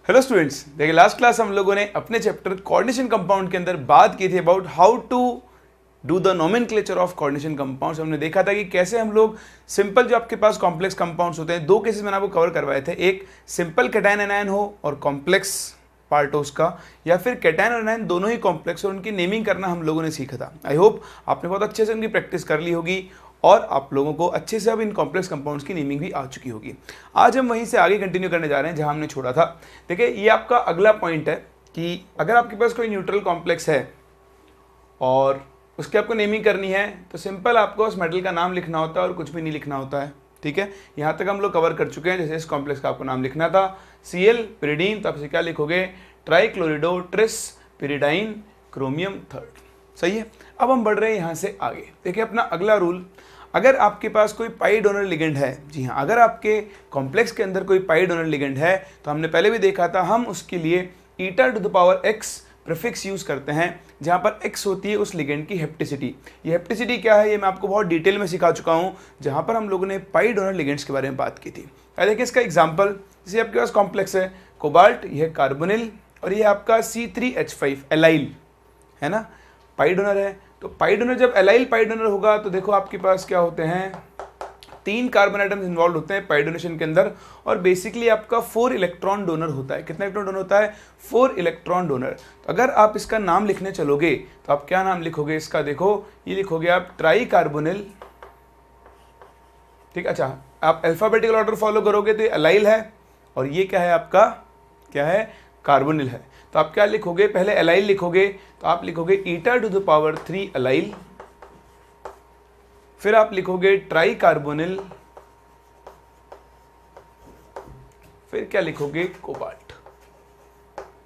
Hello students, देखिए last class हम लोगों ने अपने चैप्टर कोऑर्डिनेशन कंपाउंड के अंदर बात की थी about how to do the nomenclature of coordination compounds. हमने देखा था कि कैसे हम लोग सिंपल जो आपके पास कॉम्प्लेक्स कंपाउंड्स होते हैं, दो केसेस मैंने आपको कवर करवाए थे, एक सिंपल कैटायन एनायन हो और कॉम्प्लेक्स पार्ट हो उसका, या फिर कैटायन और एनायन दोनों ही कॉम्प्लेक्स और उनकी नेमिंग करना हम लोगों ने सीखा था। आई होप आपने बहुत अच्छे से उनकी प्रैक्टिस कर ली होगी और आप लोगों को अच्छे से अब इन कॉम्प्लेक्स कंपाउंड्स की नेमिंग भी आ चुकी होगी। आज हम वहीं से आगे कंटिन्यू करने जा रहे हैं जहां हमने छोड़ा था। देखिए ये आपका अगला पॉइंट है कि अगर आपके पास कोई न्यूट्रल कॉम्प्लेक्स है और उसकी आपको नेमिंग करनी है तो सिंपल आपको उस मेटल का नाम लिखना होता है और कुछ भी नहीं लिखना होता है। ठीक है, यहाँ तक हम लोग कवर कर चुके हैं। जैसे इस कॉम्प्लेक्स का आपको नाम लिखना था Cl पिरिडीन, तो आप इसे क्या लिखोगे, ट्राइक्लोरिडो ट्रिस पिरिडाइन क्रोमियम थर्ड। सही है। अब हम बढ़ रहे हैं यहाँ से आगे। देखिए अपना अगला रूल, अगर आपके पास कोई पाई डोनर लिगेंड है, जी हाँ, अगर आपके कॉम्प्लेक्स के अंदर कोई पाई डोनर लिगेंड है तो हमने पहले भी देखा था, हम उसके लिए eta to the power x prefix use करते हैं जहां पर x होती है उस लिगेंड की हेप्टिसिटी। ये हेप्टिसिटी क्या है ये मैं आपको बहुत डिटेल में सिखा चुका हूं, जहां पर हम लोगों ने पाई डोनर लिगेंड्स के बारे में बात की थी। देखिए इसका एग्जांपल, जैसे आपके पास कॉम्प्लेक्स है कोबाल्ट, यह कार्बोनिल और ये आपका C3H5 एलाइल है ना, पाई डोनर है। तो पाई डोनर जब एलाइल पाई डोनर होगा तो देखो आपके पास क्या होते हैं, 3 कार्बन आइटम्स इन्वॉल्व होते हैं पाई डोनेशन के अंदर और बेसिकली आपका 4 इलेक्ट्रॉन डोनर होता है। कितना इलेक्ट्रॉन डोनर होता है, 4 इलेक्ट्रॉन डोनर। तो अगर आप इसका नाम लिखने चलोगे तो आप क्या नाम लिखोगे इसका, देखो ये लिखोगे आप ट्राई कार्बोनिल। ठीक, अच्छा आप अल्फाबेटिकल ऑर्डर फॉलो करोगे तो ये एलाइल है और ये क्या है आपका, क्या है, कार्बोनिल है। तो आप क्या लिखोगे, पहले एलाइल लिखोगे तो आप लिखोगे ईटा टू द पावर 3 एलाइल, फिर आप लिखोगे ट्राई कार्बोनिल, फिर क्या लिखोगे, कोबाल्ट।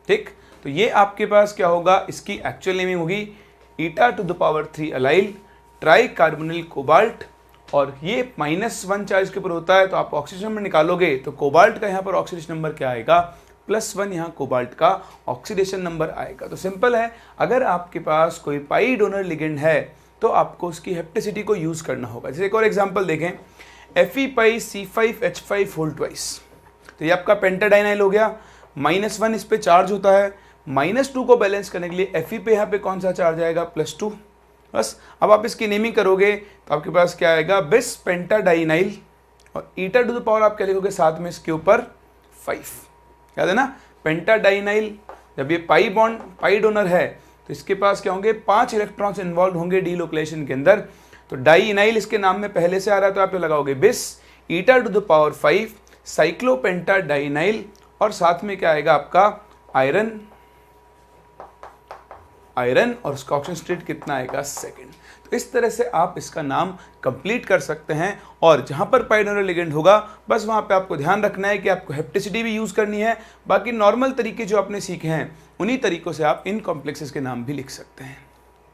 ठीक, तो ये आपके पास क्या होगा, इसकी एक्चुअल नेमिंग होगी eta to the power 3 allyl tri carbonyl cobalt. और ये -1 चार्ज के ऊपर होता है तो आप ऑक्सीजन नंबर निकालोगे तो कोबाल्ट का यहाँ पर ऑक्सीडेशन नंबर क्या आएगा, +1, यहाँ कोबाल्ट का ऑक्सीडेशन नंबर आएगा। तो सिंपल है, अगर आपके पास कोई पाई डोनर लिगेंड है तो आपको उसकी हेप्टिसिटी को यूज करना होगा। जैसे एक और एग्जांपल देखें, FePiC5H5 तो ये आपका पेंटाडाइनाइल हो गया, -1 इस पे चार्ज होता है, -2 को बैलेंस करने के लिए Fe पे यहाँ पे कौन सा चार्ज आएगा, +2। बस अब आप इसकी नेमिंग करोगे तो आपके पास क्या आएगा, बिस पेंटाडाइनाइल और ईटा टू द पावर आप क्या लिखोगे साथ में इसके ऊपर 5। याद है ना, पेंटाडाइनाइल जब ये पाई बॉन्ड पाई डोनर है तो इसके पास क्या होंगे, 5 इलेक्ट्रॉन्स इन्वॉल्व होंगे डीलोकेशन के अंदर। तो डाइनाइल इसके नाम में पहले से आ रहा है तो आप लगाओगे बिस ईटा टू द पावर 5 साइक्लोपेंटाडाइनाइल और साथ में क्या आएगा आपका आयरन, आयरन और उसका ऑक्सीजन स्टेट कितना आएगा, सेकंड। तो इस तरह से आप इसका नाम कंप्लीट कर सकते हैं और जहां पर पाई डोनर लिगेंड होगा बस वहां पे आपको ध्यान रखना है कि आपको हेप्टिसिटी भी यूज करनी है। बाकी नॉर्मल तरीके जो आपने सीखे हैं उन्हीं तरीकों से आप इन कॉम्प्लेक्सेस के नाम भी लिख सकते हैं।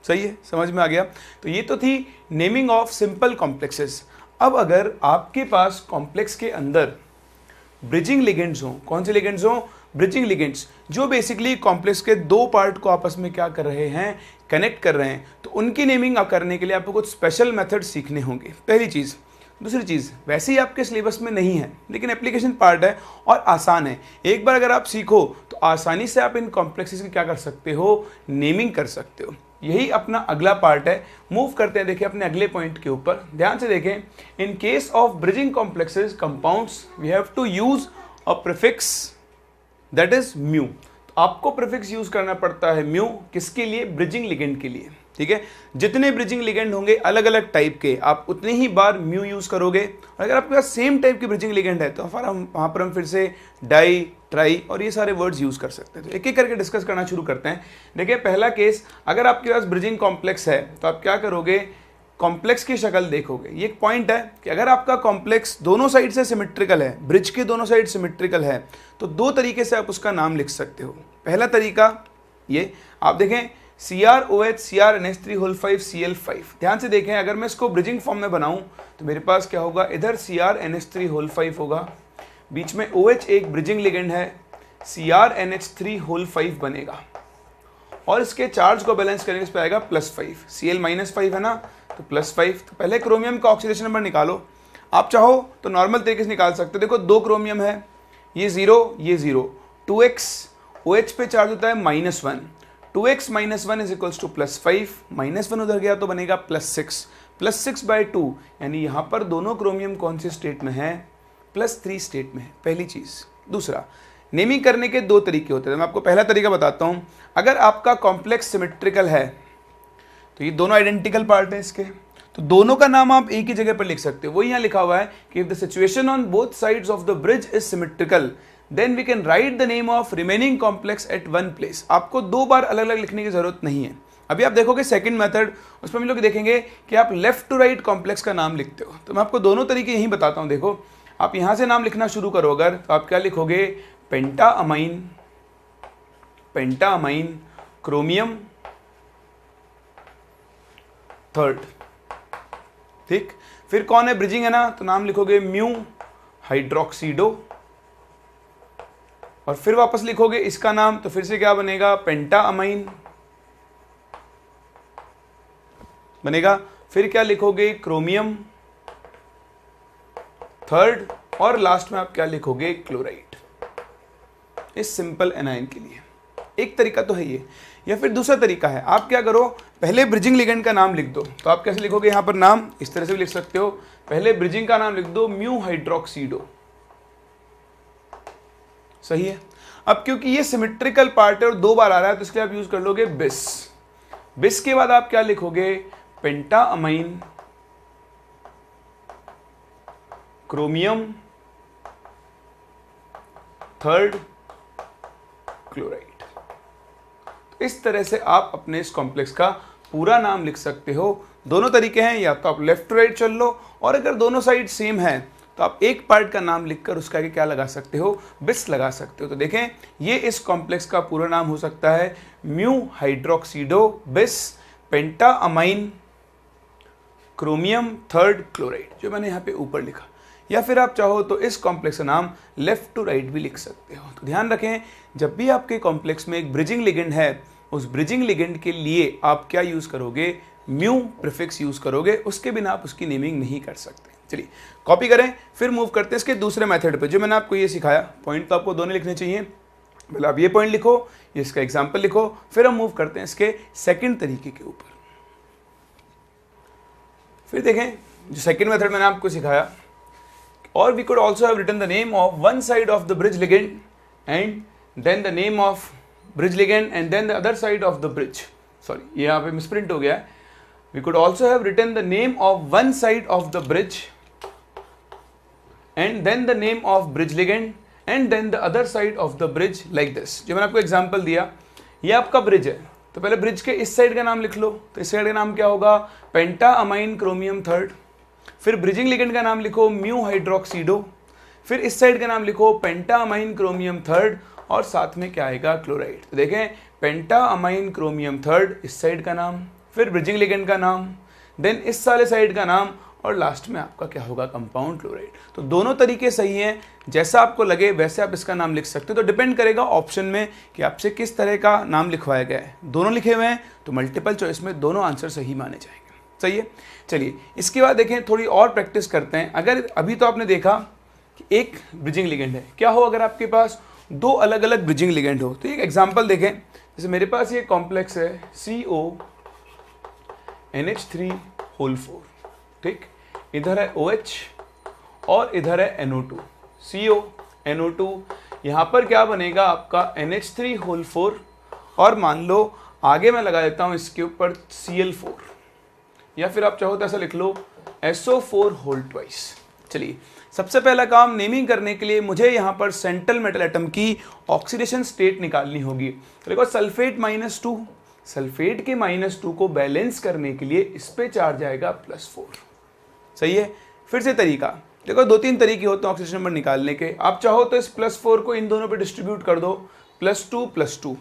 सही है, समझ में आ गया। तो ये तो थी नेमिंग ऑफ सिंपल कॉम्प्लेक्सेस। अब अगर आपके पास कॉम्प्लेक्स के अंदर ब्रिजिंग लिगेंड्स हो, कौन से लिगेंड्स हो, ब्रिजिंग लिगेंड्स, जो बेसिकली कॉम्प्लेक्स के दो पार्ट को आपस में क्या कर रहे हैं, कनेक्ट कर रहे हैं, तो उनकी नेमिंग करने के लिए आपको कुछ स्पेशल मेथड सीखने होंगे, पहली चीज़। दूसरी चीज़, वैसे ही आपके सिलेबस में नहीं है लेकिन एप्लीकेशन पार्ट है और आसान है। एक बार अगर आप सीखो तो आसानी से आप इन कॉम्प्लेक्सेस की क्या कर सकते हो, नेमिंग कर सकते हो। यही अपना अगला पार्ट है। मूव करते हैं, देखिए अपने अगले पॉइंट के ऊपर ध्यान से देखें। In case of bridging complexes compounds we have to use a prefix that is mu. तो आपको प्रीफिक्स यूज करना पड़ता है म्यू, किसके लिए, ब्रिजिंग लिगेंड के लिए। ठीक है, जितने ब्रिजिंग लिगेंड होंगे अलग अलग टाइप के, आप उतने ही बार म्यू यूज करोगे। और अगर आपके पास सेम टाइप की ब्रिजिंग लिगेंड है तो वहां पर हम फिर से डाई, ट्राई और ये सारे वर्ड्स यूज कर सकते हैं। तो एक एक करके डिस्कस करना शुरू करते हैं। देखिए पहला केस, अगर आपके पास ब्रिजिंग कॉम्प्लेक्स है तो आप क्या करोगे, कॉम्प्लेक्स की शक्ल देखोगे। ये एक पॉइंट है कि अगर आपका कॉम्प्लेक्स दोनों साइड से सिमेट्रिकल है, ब्रिज के दोनों साइड सिमेट्रिकल है, तो दो तरीके से आप उसका नाम लिख सकते हो। पहला तरीका ये, आप देखें CrOH CrNH3 Cl5। ध्यान से देखें, अगर मैं इसको ब्रिजिंग फॉर्म में बनाऊं तो मेरे पास क्या होगा, इधर CrNH3 होगा, बीच में OH एक ब्रिजिंग लिगेंड है, CrNH3 बनेगा और इसके चार्ज को बैलेंस करने पे आएगा +5, Cl -5 है ना, तो +5। तो पहले क्रोमियम का ऑक्सीडेशन नंबर निकालो। आप चाहो तो नॉर्मल तरीके से निकाल सकते हो। देखो 2 क्रोमियम है, ये 0 ये 0 2x, OH पे चार्ज होता है -1, 2x - 1 इज इक्वल्स टू +5, -1 उधर गया तो बनेगा +6, +6/2, यानी यहाँ पर दोनों क्रोमियम कौन से स्टेट में है, +3 स्टेट में है, पहली चीज़। दूसरा, नेमिंग करने के दो तरीके होते हैं, मैं आपको पहला तरीका बताता हूँ। अगर आपका कॉम्प्लेक्स सिमेट्रिकल है तो ये दोनों आइडेंटिकल पार्ट हैं इसके, तो दोनों का नाम आप एक ही जगह पर लिख सकते हो। वही यहाँ लिखा हुआ है कि if the situation on both sides of the bridge is symmetrical then we can write the name of remaining complex at one place. आपको दो बार अलग अलग लिखने की जरूरत नहीं है। अभी आप देखोगे सेकंड मेथड, उसमें हम लोग देखेंगे कि आप लेफ्ट टू राइट कॉम्प्लेक्स का नाम लिखते हो। तो मैं आपको दोनों तरीके यहीं बताता हूँ। देखो, आप यहाँ से नाम लिखना शुरू करो अगर, तो आप क्या लिखोगे, पेंटाअमाइन, पेंटाअमाइन क्रोमियम थर्ड, ठीक। फिर कौन है, ब्रिजिंग है ना, तो नाम लिखोगे म्यू हाइड्रोक्सीडो, और फिर वापस लिखोगे इसका नाम, तो फिर से क्या बनेगा, पेंटाअमाइन बनेगा। फिर क्या लिखोगे, क्रोमियम थर्ड, और लास्ट में आप क्या लिखोगे, क्लोराइड, इस सिंपल एनायन के लिए। एक तरीका तो है ये, या फिर दूसरा तरीका है, आप क्या करो, पहले ब्रिजिंग लिगेंड का नाम लिख दो। तो आप कैसे लिखोगे, यहां पर नाम इस तरह से भी लिख सकते हो, पहले ब्रिजिंग का नाम लिख दो म्यू हाइड्रोक्सीडो, सही है। अब क्योंकि ये सिमेट्रिकल पार्ट है और दो बार आ रहा है, तो इसके लिए आप यूज कर लोगे बिस। बिस के बाद आप क्या लिखोगे, पेंटाअमाइन क्रोमियम थर्ड क्लोराइड। तो इस तरह से आप अपने इस कॉम्प्लेक्स का पूरा नाम लिख सकते हो। दोनों तरीके हैं, या तो आप लेफ्ट टू राइट चल लो, और अगर दोनों साइड सेम है तो आप एक पार्ट का नाम लिखकर उसका आगे क्या लगा सकते हो, बिस लगा सकते हो। तो देखें, ये इस कॉम्प्लेक्स का पूरा नाम हो सकता है म्यू हाइड्रोक्सीडो बिस पेंटाअमाइन क्रोमियम थर्ड क्लोराइड, जो मैंने यहाँ पे ऊपर लिखा। या फिर आप चाहो तो इस कॉम्प्लेक्स का नाम लेफ्ट टू राइट भी लिख सकते हो। तो ध्यान रखें, जब भी आपके कॉम्प्लेक्स में एक ब्रिजिंग लिगेंड है, उस ब्रिजिंग लिगेंड के लिए आप क्या यूज करोगे, म्यू प्रीफिक्स यूज करोगे, उसके बिना आप उसकी नेमिंग नहीं कर सकते। चलिए कॉपी करें, फिर मूव करते हैं इसके दूसरे मेथड पे, जो मैंने आपको ये सिखाया। पॉइंट तो आपको दोनों लिखने चाहिए, पहले आप ये पॉइंट लिखो, ये इसका एग्जाम्पल लिखो, फिर हम मूव करते हैं इसके सेकंड तरीके के ऊपर। फिर देखें, जो सेकंड मेथड मैंने आपको सिखाया, और we could also have written the name of one side of the bridge ligand and then the name of bridge ligand and then the other side of the bridge. Sorry, ये यहाँ पे misprint हो गया है। We could also have written the name of one side of the bridge and then the name of bridge ligand and then the other side of the bridge like this. जो मैंने आपको example दिया, ये आपका bridge है, तो पहले bridge के इस साइड का नाम लिख लो। तो इस साइड का नाम क्या होगा, पेंटाअमाइन क्रोमियम थर्ड। फिर ब्रिजिंग लिगेंड का नाम लिखो म्यू हाइड्रोक्सीडो। फिर इस साइड का नाम लिखो पेंटाअमाइन क्रोमियम थर्ड, और साथ में क्या आएगा, क्लोराइड। तो देखें, पेंटाअमाइन क्रोमियम थर्ड इस साइड का नाम, फिर ब्रिजिंग लिगेंड का नाम, देन इस वाले साइड का नाम, और लास्ट में आपका क्या होगा, कंपाउंड क्लोराइड। तो दोनों तरीके सही हैं, जैसा आपको लगे वैसे आप इसका नाम लिख सकते हो। तो डिपेंड करेगा ऑप्शन में कि आपसे किस तरह का नाम लिखवाया गया है। दोनों लिखे हुए हैं तो मल्टीपल चॉइस में दोनों आंसर सही माने जाएंगे। सही है। चलिए इसके बाद देखें, थोड़ी और प्रैक्टिस करते हैं। अगर अभी तो आपने देखा कि एक ब्रिजिंग लिगेंड है, क्या हो अगर आपके पास दो अलग अलग ब्रिजिंग लिगेंड हो। तो एक एग्जांपल देखें, जैसे मेरे पास ये कॉम्प्लेक्स है CONH3 ठीक, इधर है OH और इधर है NO2, CO NO2। यहाँ पर क्या बनेगा आपका NH3 और मान लो आगे मैं लगा देता हूँ इसके ऊपर Cl4, या फिर आप चाहो तो ऐसा लिख लो SO4 चलिए, सबसे पहला काम नेमिंग करने के लिए मुझे यहाँ पर सेंट्रल मेटल एटम की ऑक्सीडेशन स्टेट निकालनी होगी। तो देखो सल्फेट -2, सल्फेट के -2 को बैलेंस करने के लिए इस पे चार्ज आएगा +4। सही है। फिर से तरीका देखो, दो तीन तरीके होते हैं ऑक्सीडेशन नंबर निकालने के। आप चाहो तो इस +4 को इन दोनों पे डिस्ट्रीब्यूट कर दो, +2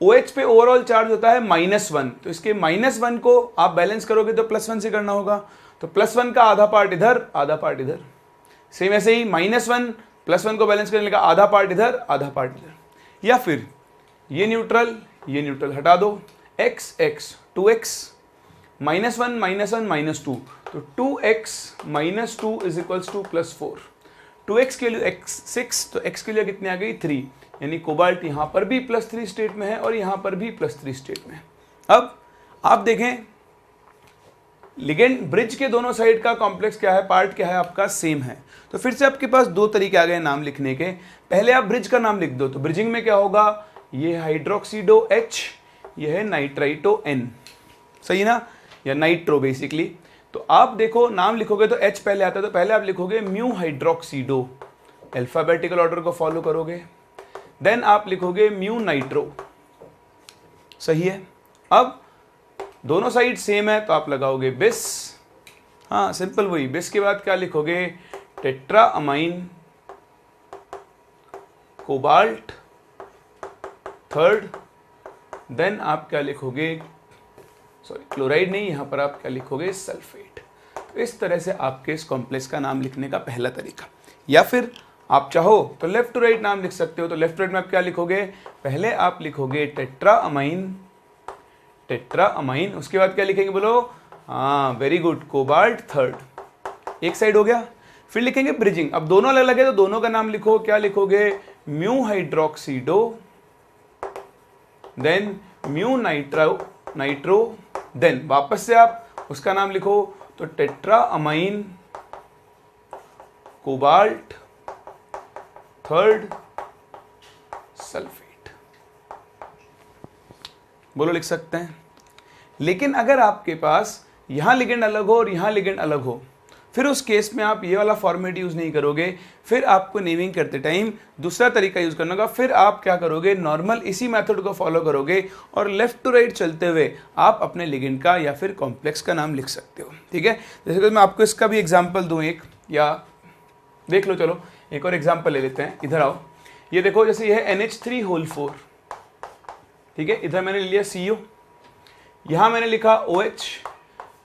OH पे ओवरऑल चार्ज होता है -1, तो इसके -1 को आप बैलेंस करोगे तो +1 से करना होगा। तो +1 का आधा पार्ट इधर, आधा पार्ट इधर। सेम ऐसे ही -1 +1 को बैलेंस करने का आधा पार्ट इधर, आधा पार्ट इधर। या फिर ये न्यूट्रल हटा दो, x 2x -1 -2, तो 2x -2 is equals to +4। 2x के लिए x 6, तो x के लिए कितनी आ गई 3, यानी कोबाल्ट यहाँ पर भी +3 स्टेट में है और यहाँ पर भी +3 स्टेट में है। अब आप देखें लिगेंड ब्रिज के दोनों साइड का कॉम्प्लेक्स क्या है, पार्ट क्या है आपका, सेम है। तो फिर से आपके पास दो तरीके आ गए नाम लिखने के। पहले आप ब्रिज का नाम लिख दो, तो ब्रिजिंग में क्या होगा, ये हाइड्रोक्सीडो H, ये है नाइट्राइटो N, सही ना, या नाइट्रो बेसिकली। तो आप देखो नाम लिखोगे तो H पहले आता है, तो पहले आप लिखोगे म्यू हाइड्रोक्सीडो, अल्फाबेटिकल ऑर्डर को फॉलो करोगे, देन आप लिखोगे म्यू नाइट्रो, सही है। अब दोनों साइड सेम है तो आप लगाओगे बिस, हाँ सिंपल वही, बिस के बाद क्या लिखोगे, tetra amine cobalt third, then आप क्या लिखोगे, सॉरी क्लोराइड नहीं, यहां पर आप क्या लिखोगे, सल्फेट। तो इस तरह से आपके इस कॉम्प्लेक्स का नाम लिखने का पहला तरीका। या फिर आप चाहो तो लेफ्ट टू राइट नाम लिख सकते हो। तो लेफ्ट टू राइट में आप क्या लिखोगे, पहले आप लिखोगे टेट्रा अमाइन, उसके बाद क्या लिखेंगे बोलो, हाँ वेरी गुड, कोबाल्ट थर्ड, एक साइड हो गया। फिर लिखेंगे ब्रिजिंग, अब दोनों अलग अलग है तो दोनों का नाम लिखो, क्या लिखोगे, mu hydroxido, then mu nitro, then वापस से आप उसका नाम लिखो, तो tetra amine cobalt third sulphate, बोलो लिख सकते हैं। लेकिन अगर आपके पास यहां लिगेंड अलग हो और यहां लिगेंड अलग हो, फिर उस केस में आप ये वाला फॉर्मेट यूज नहीं करोगे, फिर आपको नेमिंग करते टाइम दूसरा तरीका यूज करना होगा। फिर आप क्या करोगे, नॉर्मल इसी मेथड को फॉलो करोगे और लेफ्ट टू राइट चलते हुए आप अपने लिगेंड का या फिर कॉम्प्लेक्स का नाम लिख सकते हो, ठीक है। जैसे कि मैं आपको इसका भी एग्जाम्पल दूं एक, या देख लो, चलो एक और एग्जाम्पल ले लेते हैं, इधर आओ। ये देखो जैसे ये है NH3 ठीक है, इधर मैंने लिया CO, यहां मैंने लिखा OH,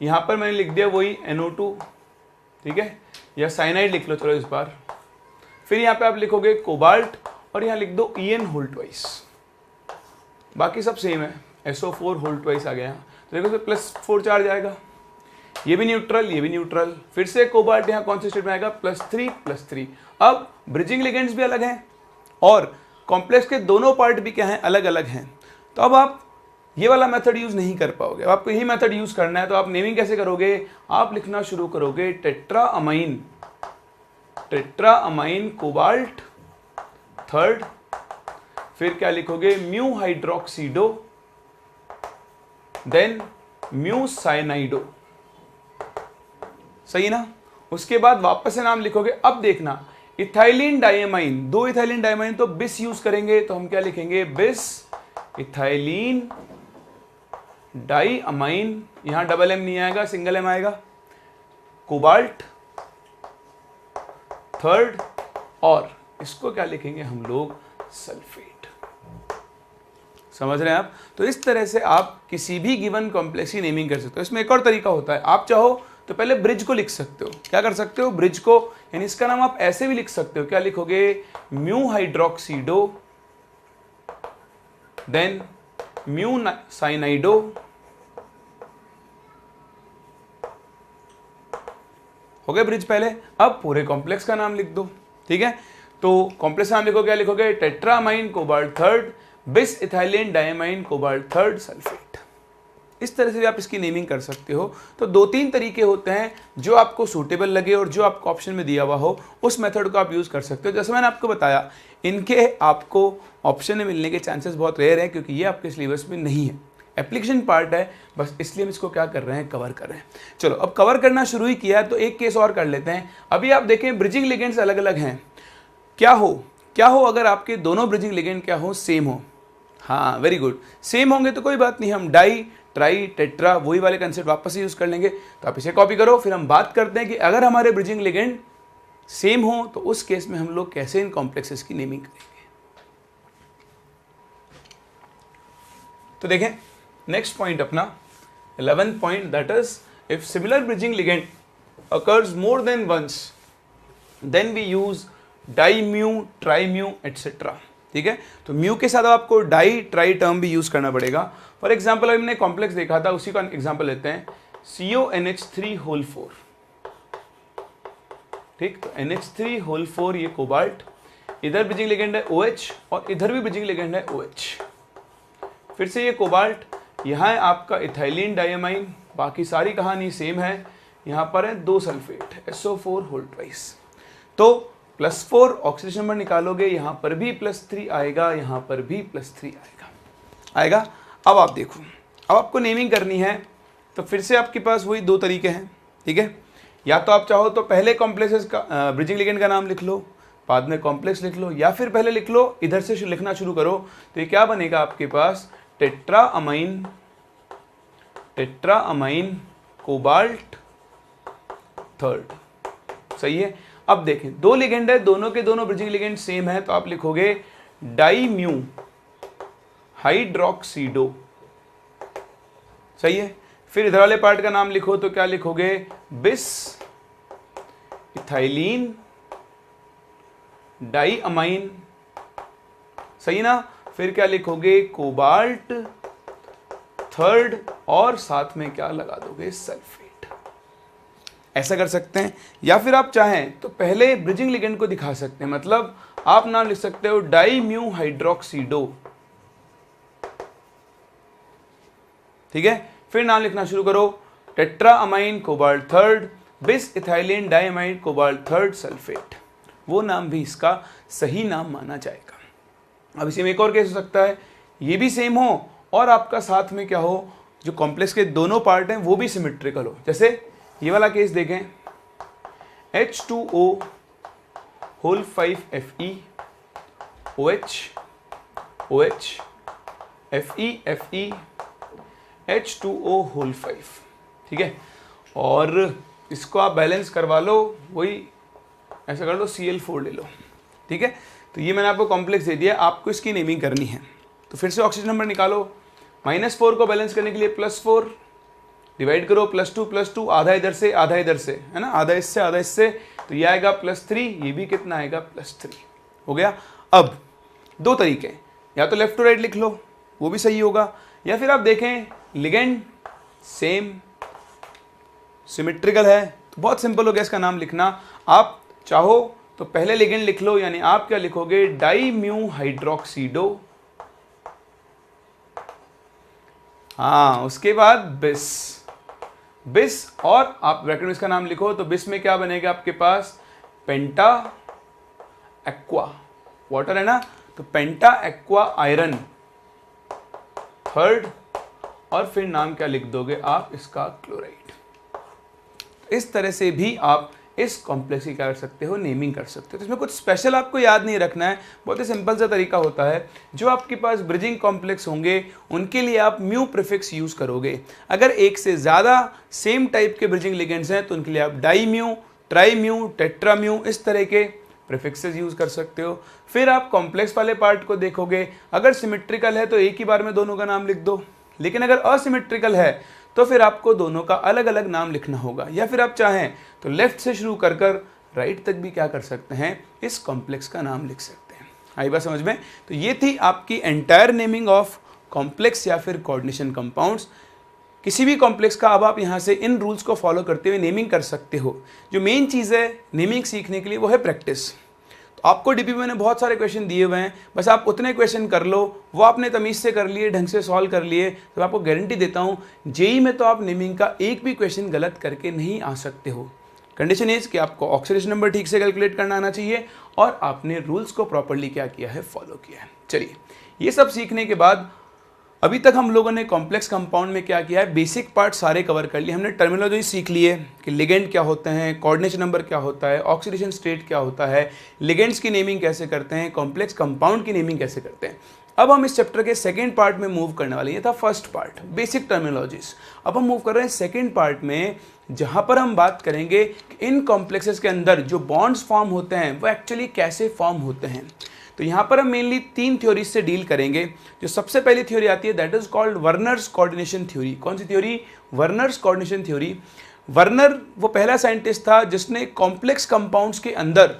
यहां पर मैंने लिख दिया वही NO2, ठीक है, या साइनाइड लिख लो चलो इस बार। फिर यहाँ पे आप लिखोगे कोबाल्ट और यहाँ लिख दो En2, बाकी सब सेम है, SO4 आ गया। तो देखो +4 चार्ज आएगा, ये भी न्यूट्रल, ये भी न्यूट्रल, फिर से कोबाल्ट यहाँ कौन से स्टेट में आएगा, +3। अब ब्रिजिंग लिगेंड्स भी अलग हैं और कॉम्प्लेक्स के दोनों पार्ट भी क्या हैं, अलग अलग हैं। तो अब आप ये वाला मेथड यूज नहीं कर पाओगे, अब आपको यही मेथड यूज करना है। तो आप नेमिंग कैसे करोगे, आप लिखना शुरू करोगे टेट्रा अमाइन कोबाल्ट थर्ड, फिर क्या लिखोगे, म्यू हाइड्रोक्सीडो, देन म्यू साइनाइडो, सही ना। उसके बाद वापस से नाम लिखोगे। अब देखना इथाइलिन डाइअमाइन, दो इथाइलिन डाइअमाइन तो बिस यूज करेंगे, तो हम क्या लिखेंगे, बिस इथाइलिन डाइअमाइन, यहां डबल M नहीं आएगा, सिंगल M आएगा, कोबाल्ट थर्ड, और इसको क्या लिखेंगे हम लोग, सल्फेट। समझ रहे हैं आप। तो इस तरह से आप किसी भी गिवन कॉम्प्लेक्स की नेमिंग कर सकते हो। इसमें एक और तरीका होता है, आप चाहो तो पहले ब्रिज को लिख सकते हो। क्या कर सकते हो, ब्रिज को, यानी इसका नाम आप ऐसे भी लिख सकते हो, क्या लिखोगे, म्यू हाइड्रोक्सीडो, देन म्यू साइनाइडो, हो गया ब्रिज पहले। अब पूरे कॉम्प्लेक्स का नाम लिख दो, ठीक है। तो कॉम्प्लेक्स नाम लिखो, क्या लिखोगे, टेट्रामाइन कोबाल्ट थर्ड बिस ethylene diamine cobalt third sulphate. इस तरह से भी आप इसकी नेमिंग कर सकते हो। तो 2-3 तरीके होते हैं, जो आपको सूटेबल लगे और जो आपको ऑप्शन में दिया हुआ हो उस मेथड को आप यूज कर सकते हो। जैसे मैंने आपको बताया, इनके आपको ऑप्शन में मिलने के चांसेस बहुत रेयर है, क्योंकि ये आपके सिलेबस में नहीं है, एप्लीकेशन पार्ट है, बस इसलिए हम इसको क्या कर रहे हैं, कवर कर रहे हैं। चलो अब कवर करना शुरू ही किया है तो एक केस और कर लेते हैं। अभी आप देखें ब्रिजिंग लिगेंड्स अलग अलग हैं, क्या हो अगर आपके दोनों ब्रिजिंग लिगेंड क्या हो, सेम हो। हाँ वेरी गुड, सेम होंगे तो कोई बात नहीं, हम डाई ट्राई टेट्रा वही वाले कंसेप्ट वापस से यूज कर लेंगे। तो आप इसे कॉपी करो, फिर हम बात करते हैं कि अगर हमारे ब्रिजिंग लिगेंड सेम हो तो उस केस में हम लोग कैसे इन कॉम्प्लेक्सेस की नेमिंग करेंगे। तो देखें नेक्स्ट पॉइंट अपना 11th point, that is if similar bridging ligand occurs more than once then we use di mu, tri mu et cetera, ठीक है। तो म्यू के साथ आपको डाई ट्राई टर्म भी यूज करना पड़ेगा। फॉर एग्जाम्पल अभी हमने कॉम्प्लेक्स देखा था, उसी का एग्जाम्पल लेते हैं, CONH3 ठीक। तो NH3 ये कोबाल्ट, इधर ब्रिजिंग लिगेंड है OH और इधर भी ब्रिजिंग लिगेंड है OH। फिर से ये कोबाल्ट, यहाँ है आपका इथाइलिन डाइअमाइन, बाकी सारी कहानी सेम है। यहाँ पर है 2 सल्फेट SO4 होल ट्वाइस। तो +4 ऑक्सीडेशन नंबर निकालोगे, यहाँ पर भी +3 आएगा, यहाँ पर भी +3 आएगा। अब आप देखो, अब आपको नेमिंग करनी है, तो फिर से आपके पास वही 2 तरीके हैं, ठीक है। या तो आप चाहो तो पहले कॉम्प्लेक्सेस का ब्रिजिंग लिगेंड का नाम लिख लो, बाद में कॉम्प्लेक्स लिख लो, या फिर पहले लिख लो इधर से लिखना शुरू करो। तो ये क्या बनेगा आपके पास, टेट्रा अमाइन कोबाल्ट थर्ड। सही है। अब देखें 2 लिगेंड है, दोनों के दोनों ब्रिजिंग लिगेंड सेम है, तो आप लिखोगे डाईम्यू हाइड्रोक्सीडो। सही है। फिर इधर वाले पार्ट का नाम लिखो, तो क्या लिखोगे, बिस इथाइलिन डाईअमाइन। सही ना। फिर क्या लिखोगे, कोबाल्ट थर्ड, और साथ में क्या लगा दोगे, सल्फेट। ऐसा कर सकते हैं। या फिर आप चाहें तो पहले ब्रिजिंग लिगेंड को दिखा सकते हैं, मतलब आप नाम लिख सकते हो डाईम्यू हाइड्रोक्सीडो। ठीक है। फिर नाम लिखना शुरू करो, टेट्रा अमाइन कोबाल्ट थर्ड बिस ethylene diamine cobalt third sulphate. वो नाम भी इसका सही नाम माना जाएगा। अब इसी में एक और केस हो सकता है, ये भी सेम हो और आपका साथ में क्या हो, जो कॉम्प्लेक्स के दोनों पार्ट हैं वो भी सिमेट्रिकल हो। जैसे ये वाला केस देखें, H2O whole 5 Fe OH OH Fe H2O whole 5। ठीक है। और इसको आप बैलेंस करवा लो, वही ऐसा कर लो, Cl4 ले लो। ठीक है। तो ये मैंने आपको कॉम्प्लेक्स दे दिया, आपको इसकी नेमिंग करनी है। तो फिर से ऑक्सीजन नंबर निकालो, -4 को बैलेंस करने के लिए +4 डिवाइड करो, +2 आधा इधर से आधा इधर से, है ना, आधा इससे आधा इससे, तो ये आएगा +3, ये भी कितना आएगा, +3 हो गया। अब 2 तरीके, या तो लेफ्ट टू राइट लिख लो, वो भी सही होगा, या फिर आप देखें लिगेंड सेम सिमेट्रिकल है, तो बहुत सिंपल हो गया इसका नाम लिखना। आप चाहो तो पहले लिगेंड लिख लो, यानी आप क्या लिखोगे, डाईम्यू हाइड्रोक्सीडो। हाँ, उसके बाद बिस और आप ब्रैकेट में इसका नाम लिखो, तो बिस में क्या बनेगा आपके पास, पेंटा एक्वा, वाटर है ना, तो पेंटा एक्वा आयरन थर्ड, और फिर नाम क्या लिख दोगे आप, इसका क्लोराइड। इस तरह से भी आप इस कॉम्प्लेक्स की क्या कर सकते हो, नेमिंग कर सकते हो। तो इसमें कुछ स्पेशल आपको याद नहीं रखना है, बहुत ही सिंपल सा तरीका होता है। जो आपके पास ब्रिजिंग कॉम्प्लेक्स होंगे उनके लिए आप म्यू प्रीफिक्स यूज करोगे। अगर एक से ज़्यादा सेम टाइप के ब्रिजिंग लिगेंड्स हैं तो उनके लिए आप डाईम्यू, ट्राईम्यू, टेट्राम्यू इस तरह के प्रीफिक्सेस यूज कर सकते हो। फिर आप कॉम्प्लेक्स वाले पार्ट को देखोगे, अगर सिमेट्रिकल है तो एक ही बार में दोनों का नाम लिख दो, लेकिन अगर असिमेट्रिकल है तो फिर आपको दोनों का अलग अलग नाम लिखना होगा। या फिर आप चाहें तो लेफ्ट से शुरू कर राइट तक भी क्या कर सकते हैं, इस कॉम्प्लेक्स का नाम लिख सकते हैं। आई बात समझ में। तो ये थी आपकी एंटायर नेमिंग ऑफ कॉम्प्लेक्स या फिर कोऑर्डिनेशन कंपाउंड्स। किसी भी कॉम्प्लेक्स का अब आप यहाँ से इन रूल्स को फॉलो करते हुए नेमिंग कर सकते हो। जो मेन चीज़ है नेमिंग सीखने के लिए वो है प्रैक्टिस। तो आपको डीपी में मैंने बहुत सारे क्वेश्चन दिए हुए हैं, बस आप उतने क्वेश्चन कर लो, वो आपने तमीज़ से कर लिए, ढंग से सॉल्व कर लिए, तो आपको गारंटी देता हूँ जेई में तो आप नेमिंग का एक भी क्वेश्चन गलत करके नहीं आ सकते हो। कंडीशन इज कि आपको ऑक्सीडेशन नंबर ठीक से कैलकुलेट करना आना चाहिए और आपने रूल्स को प्रॉपरली क्या किया है, फॉलो किया है। चलिए, ये सब सीखने के बाद अभी तक हम लोगों ने कॉम्प्लेक्स कंपाउंड में क्या किया है, बेसिक पार्ट सारे कवर कर लिए। हमने टर्मिनोलॉजी सीख ली है कि लिगेंड क्या होते हैं, कोऑर्डिनेशन नंबर क्या होता है, ऑक्सीडेशन स्टेट क्या होता है, लिगेंड्स की नेमिंग कैसे करते हैं, कॉम्प्लेक्स कंपाउंड की नेमिंग कैसे करते हैं। अब हम इस चैप्टर के सेकेंड पार्ट में मूव करने वाले हैं। ये था फर्स्ट पार्ट, बेसिक टर्मिनोलॉजीज। अब हम मूव कर रहे हैं सेकेंड पार्ट में, जहाँ पर हम बात करेंगे कि इन कॉम्प्लेक्सेस के अंदर जो बॉन्ड्स फॉर्म होते हैं वो एक्चुअली कैसे फॉर्म होते हैं। तो यहाँ पर हम मेनली 3 थ्योरीज से डील करेंगे। जो सबसे पहली थ्योरी आती है that is called Werner's coordination theory. कौन सी theory? Werner's coordination theory. Werner वो पहला साइंटिस्ट था जिसने कॉम्प्लेक्स कंपाउंड्स के अंदर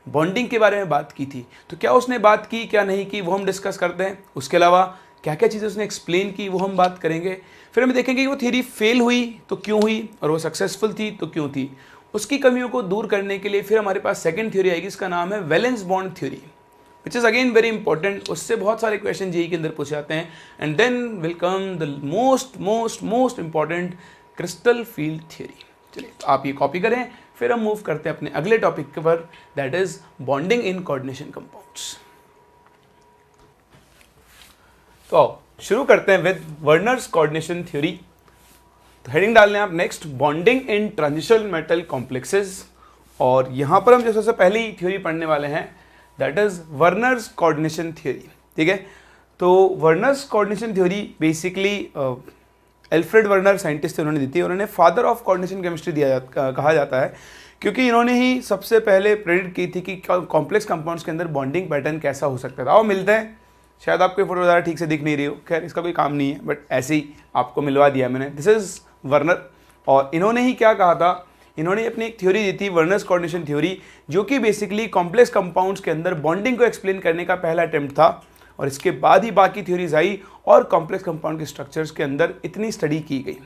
बॉन्डिंग के बारे में बात की थी। तो क्या उसने बात की, क्या नहीं की, वो हम डिस्कस करते हैं। उसके अलावा क्या क्या चीज़ें उसने एक्सप्लेन की वो हम बात करेंगे। फिर हम देखेंगे कि वो थ्योरी फेल हुई तो क्यों हुई और वो सक्सेसफुल थी तो क्यों थी। उसकी कमियों को दूर करने के लिए फिर हमारे पास सेकंड थ्योरी आएगी, इसका नाम है valence bond theory, which is again very important. उससे बहुत सारे क्वेश्चन जेईई के अंदर पूछे जाते हैं। And then will come the most important crystal field theory. चलिए तो आप ये कॉपी करें, फिर हम मूव करते हैं अपने अगले टॉपिक के पर, that is bonding in coordination compounds. तो शुरू करते हैं विद वर्नर्स कोऑर्डिनेशन थ्योरी। तो हेडिंग डाल लें आप next, bonding in transitional metal complexes. और यहां पर हम जो सबसे पहली थ्योरी पढ़ने वाले हैं that is Werner's coordination theory. ठीक है, तो Werner's coordination theory basically Alfred Werner scientist थे, उन्होंने दी थी। उन्होंने फादर ऑफ कोऑर्डिनेशन केमिस्ट्री कहा जाता है, क्योंकि इन्होंने ही सबसे पहले प्रेडिक्ट की थी कि कॉम्प्लेक्स कंपाउंड्स के अंदर बॉन्डिंग पैटर्न कैसा हो सकता था। आओ मिलते हैं, शायद आपको फोटो ज़्यादा ठीक से दिख नहीं रही हो, खैर इसका कोई काम नहीं है, बट ऐसे ही आपको मिलवा दिया मैंने। दिस इज वर्नर, और इन्होंने ही क्या कहा था, इन्होंने अपनी एक थ्योरी दी थी वर्नर्स कोऑर्डिनेशन थ्योरी, जो कि बेसिकली कॉम्प्लेक्स कंपाउंड्स के अंदर बॉन्डिंग को एक्सप्लेन करने का पहला अटेम्प्ट था। और इसके बाद ही बाकी थ्योरीज आई और कॉम्प्लेक्स कंपाउंड के स्ट्रक्चर्स के अंदर इतनी स्टडी की गई।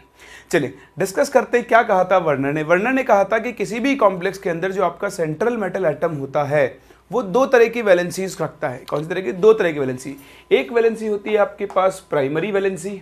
चलिए डिस्कस करते हैं क्या कहा था वर्नर ने। वर्नर ने कहा था कि किसी भी कॉम्प्लेक्स के अंदर जो आपका सेंट्रल मेटल एटम होता है वो दो तरह की वैलेंसीज रखता है। कौन सी तरह की? दो तरह की वैलेंसी। एक वैलेंसी होती है आपके पास प्राइमरी वैलेंसी,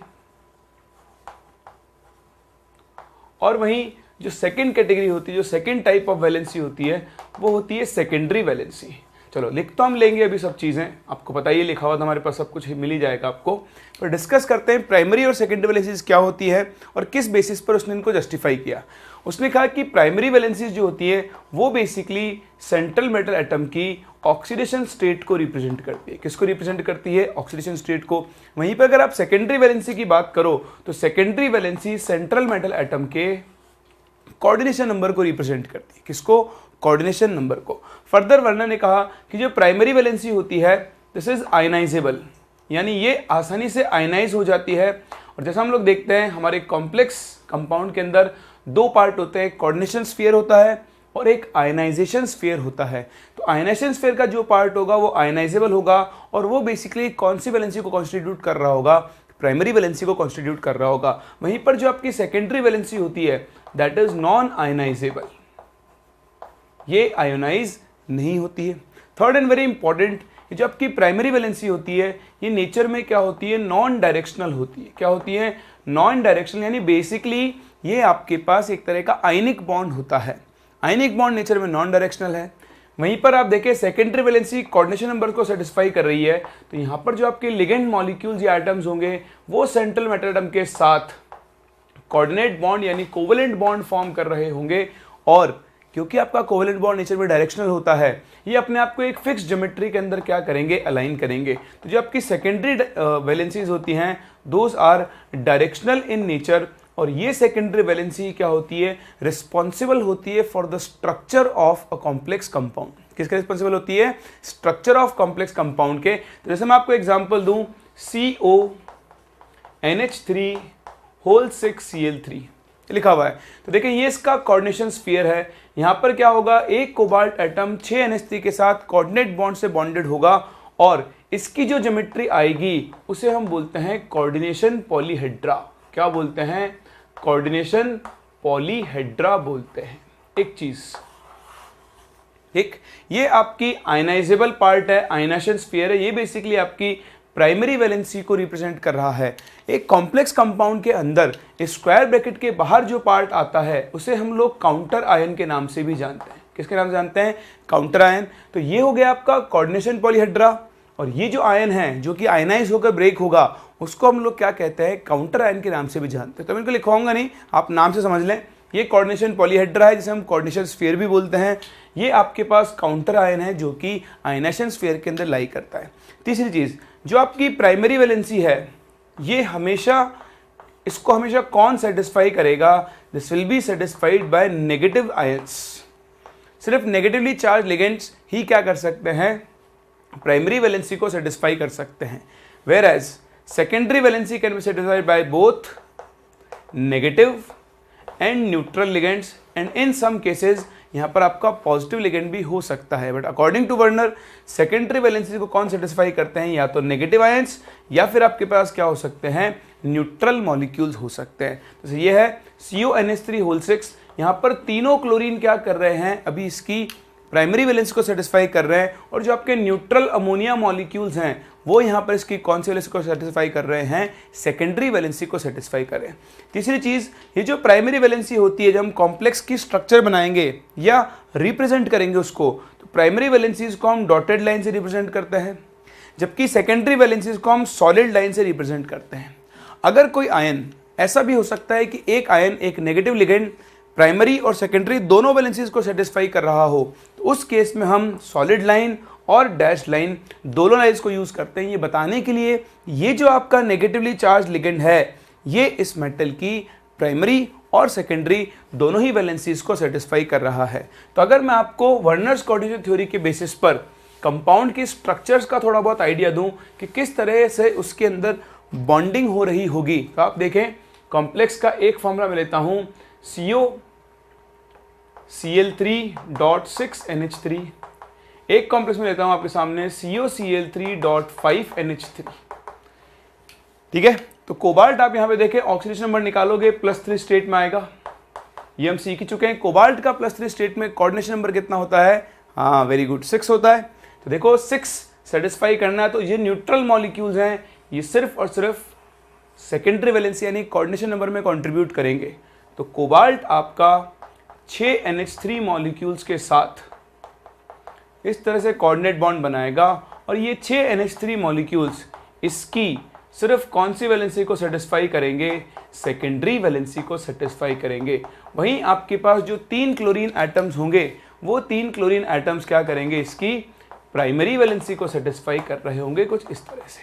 और वहीं जो सेकंड कैटेगरी होती है, जो सेकंड टाइप ऑफ वैलेंसी होती है, वो होती है सेकेंडरी वैलेंसी। चलो लिख तो हम लेंगे अभी सब चीज़ें, आपको पता ही लिखा हुआ था हमारे पास, सब कुछ मिल ही जाएगा आपको। तो डिस्कस करते हैं प्राइमरी और सेकेंडरी वैलेंसीज क्या होती है और किस बेसिस पर उसने इनको जस्टिफाई किया। उसने कहा कि प्राइमरी वैलेंसीज जो होती है वो बेसिकली सेंट्रल मेटल एटम की ऑक्सीडेशन स्टेट को रिप्रेजेंट करती है। किसको रिप्रेजेंट करती है? ऑक्सीडेशन स्टेट को। वहीं पर अगर आप सेकेंडरी वैलेंसी की बात करो तो secondary valency central metal atom के कोऑर्डिनेशन नंबर को रिप्रेजेंट करती है। किसको? कोऑर्डिनेशन नंबर को। फर्दर वर्नर ने कहा कि जो प्राइमरी वैलेंसी होती है दिस इज आयनाइजेबल, यानी ये आसानी से आयनाइज हो जाती है। और जैसा हम लोग देखते हैं हमारे कॉम्प्लेक्स कंपाउंड के अंदर दो पार्ट होते हैं, कोऑर्डिनेशन स्फीयर होता है और एक आयनाइजेशन स्फीयर होता है। तो आयनाइजेशन स्फीयर का जो पार्ट होगा वो आयनाइजेबल होगा, और वो बेसिकली कौन सी वैलेंसी को कॉन्स्टिट्यूट कर रहा होगा? प्राइमरी वैलेंसी को कॉन्स्टिट्यूट कर रहा होगा। वहीं पर जो आपकी सेकेंडरी वैलेंसी होती है दैट इज नॉन आयनाइजेबल, ये आयोनाइज नहीं होती है। थर्ड एंड वेरी इंपॉर्टेंट, जो आपकी प्राइमरी वैलेंसी होती है ये नेचर में क्या होती है? नॉन डायरेक्शनल होती है। क्या होती है? नॉन डायरेक्शनल, यानी बेसिकली ये आपके पास एक तरह का आयनिक बॉन्ड होता है। आयनिक बॉन्ड नेचर में नॉन डायरेक्शनल है। वहीं पर आप देखें सेकेंडरी वैलेंसी कोऑर्डिनेशन नंबर को सेटिस्फाई कर रही है, तो यहाँ पर जो आपके लिगेंड मॉलिक्यूल्स या एटम्स होंगे वो सेंट्रल मेटल एटम के साथ कोऑर्डिनेट बॉन्ड यानी कोवेलेंट बॉन्ड फॉर्म कर रहे होंगे। और क्योंकि आपका कोवेलेंट बॉन्ड नेचर में डायरेक्शनल होता है, ये अपने आप को एक फिक्स ज्योमेट्री के अंदर क्या करेंगे? अलाइन करेंगे। तो जो आपकी सेकेंडरी वैलेंसीज होती हैं those are directional in nature, और ये सेकेंडरी वैलेंसी क्या होती है? रिस्पॉन्सिबल होती है for the structure of a complex compound. किसके रिस्पॉन्सिबल होती है? स्ट्रक्चर ऑफ कॉम्प्लेक्स कंपाउंड के। तो जैसे मैं आपको एग्जांपल दूं, CONH3 लिखा हुआ है, तो देखिए ये इसका कोऑर्डिनेशन स्फीयर है। यहां पर क्या होगा? एक कोबाल्ट एटम 6 NH3 के साथ कोऑर्डिनेट बॉन्ड से बॉन्डेड होगा, और इसकी जो ज्योमेट्री आएगी उसे हम बोलते हैं कोऑर्डिनेशन पॉलीहेड्रा। क्या बोलते हैं? कोऑर्डिनेशन पॉलीहेड्रा बोलते हैं। एक चीज, ठीक, ये आपकी आयनाइजेबल पार्ट है, आयनाइजेशन स्फीयर है, ये बेसिकली आपकी प्राइमरी वैलेंसी को रिप्रेजेंट कर रहा है। एक कॉम्प्लेक्स कंपाउंड के अंदर स्क्वायर ब्रैकेट के बाहर जो पार्ट आता है उसे हम लोग काउंटर आयन के नाम से भी जानते हैं। किसके नाम से जानते हैं? Counter ion. तो ये हो गया आपका कोऑर्डिनेशन पॉलीहेड्रा, और ये जो आयन है जो कि आयनाइज होकर ब्रेक होगा उसको हम लोग क्या कहते हैं? काउंटर आयन के नाम से भी जानते हैं। तो मैं इनको लिखवाऊंगा नहीं, आप नाम से समझ लें। ये कोऑर्डिनेशन पॉलीहेड्रा है जिसे हम कोऑर्डिनेशन स्फीयर भी बोलते हैं। ये आपके पास काउंटर आयन है जो कि आयनाइजेशन स्फीयर के अंदर लाई करता है। तीसरी चीज, जो आपकी प्राइमरी वैलेंसी है ये इसको हमेशा कौन सेटिस्फाई करेगा? This will be satisfied by negative ions. सिर्फ नेगेटिवली चार्ज लिगेंड्स ही क्या कर सकते हैं? प्राइमरी वैलेंसी को सेटिस्फाई कर सकते हैं। Whereas secondary valency can be satisfied by both negative and neutral ligands, and in some cases यहाँ पर आपका पॉजिटिव लिगेंड भी हो सकता है। But according to Werner secondary valency को कौन सेटिस्फाई करते हैं? या तो नेगेटिव आयंस या फिर आपके पास क्या हो सकते हैं? न्यूट्रल मॉलिक्यूल्स हो सकते हैं। तो ये है CONH3 होल 6, यहाँ पर तीनों क्लोरीन क्या कर रहे हैं, अभी इसकी प्राइमरी वैलेंसी को सेटिस्फाई कर रहे हैं, और जो आपके न्यूट्रल अमोनिया मॉलिक्यूल्स हैं वो यहाँ पर इसकी कौन सी वैलेंसी को सेटिस्फाई कर रहे हैं, सेकेंडरी वैलेंसी को सेटिस्फाई कर रहे हैं। तीसरी चीज़, ये जो प्राइमरी वैलेंसी होती है, जब हम कॉम्प्लेक्स की स्ट्रक्चर बनाएंगे या रिप्रेजेंट करेंगे उसको, तो प्राइमरी वैलेंसीज को हम डॉटेड लाइन से रिप्रेजेंट करते हैं, जबकि सेकेंडरी वैलेंसीज को हम सॉलिड लाइन से रिप्रेजेंट करते हैं। अगर कोई आयन, ऐसा भी हो सकता है कि एक आयन एक नेगेटिव लिगेंड प्राइमरी और सेकेंडरी दोनों वैलेंसीज को सेटिस्फाई कर रहा हो, तो उस केस में हम सॉलिड लाइन और डैश लाइन दोनों लाइन्स को यूज करते हैं, ये बताने के लिए ये जो आपका नेगेटिवली चार्ज लिगेंड है ये इस मेटल की प्राइमरी और सेकेंडरी दोनों ही वैलेंसीज को सेटिस्फाई कर रहा है। तो अगर मैं आपको वर्नर्स कोऑर्डिनेशन थ्योरी के बेसिस पर कंपाउंड की स्ट्रक्चर्स का थोड़ा बहुत आइडिया दूं कि किस तरह से उसके अंदर बॉन्डिंग हो रही होगी, तो आप देखें कॉम्प्लेक्स का एक फॉर्मूला मैं लेता हूं, COCl3.6NH3, एक कॉम्प्लेक्स में लेता हूं आपके सामने COCl3.5NH3। ठीक है, तो कोबाल्ट आप यहां पे देखें ऑक्सीडेशन नंबर निकालोगे +3 स्टेट में आएगा, ये हम सीख चुके हैं। कोबाल्ट का +3 स्टेट में कोऑर्डिनेशन नंबर कितना होता है, हाँ वेरी गुड 6 होता है। तो देखो 6 सेटिस्फाई करना है, तो ये न्यूट्रल मॉलिक्यूल्स हैं, ये सिर्फ और सिर्फ सेकेंडरी वैलेंसी यानी कोऑर्डिनेशन नंबर में कंट्रीब्यूट करेंगे। तो कोबाल्ट आपका 6 NH3 मॉलिक्यूल्स के साथ इस तरह से कोऑर्डिनेट बॉन्ड बनाएगा, और ये 6 NH3 मॉलिक्यूल्स इसकी सिर्फ कौन सी वैलेंसी को सेटिस्फाई करेंगे, सेकेंडरी वैलेंसी को सेटिस्फाई करेंगे। वहीं आपके पास जो 3 क्लोरीन एटम्स होंगे वो 3 क्लोरीन एटम्स क्या करेंगे, इसकी प्राइमरी वैलेंसी को सेटिस्फाई कर रहे होंगे कुछ इस तरह से।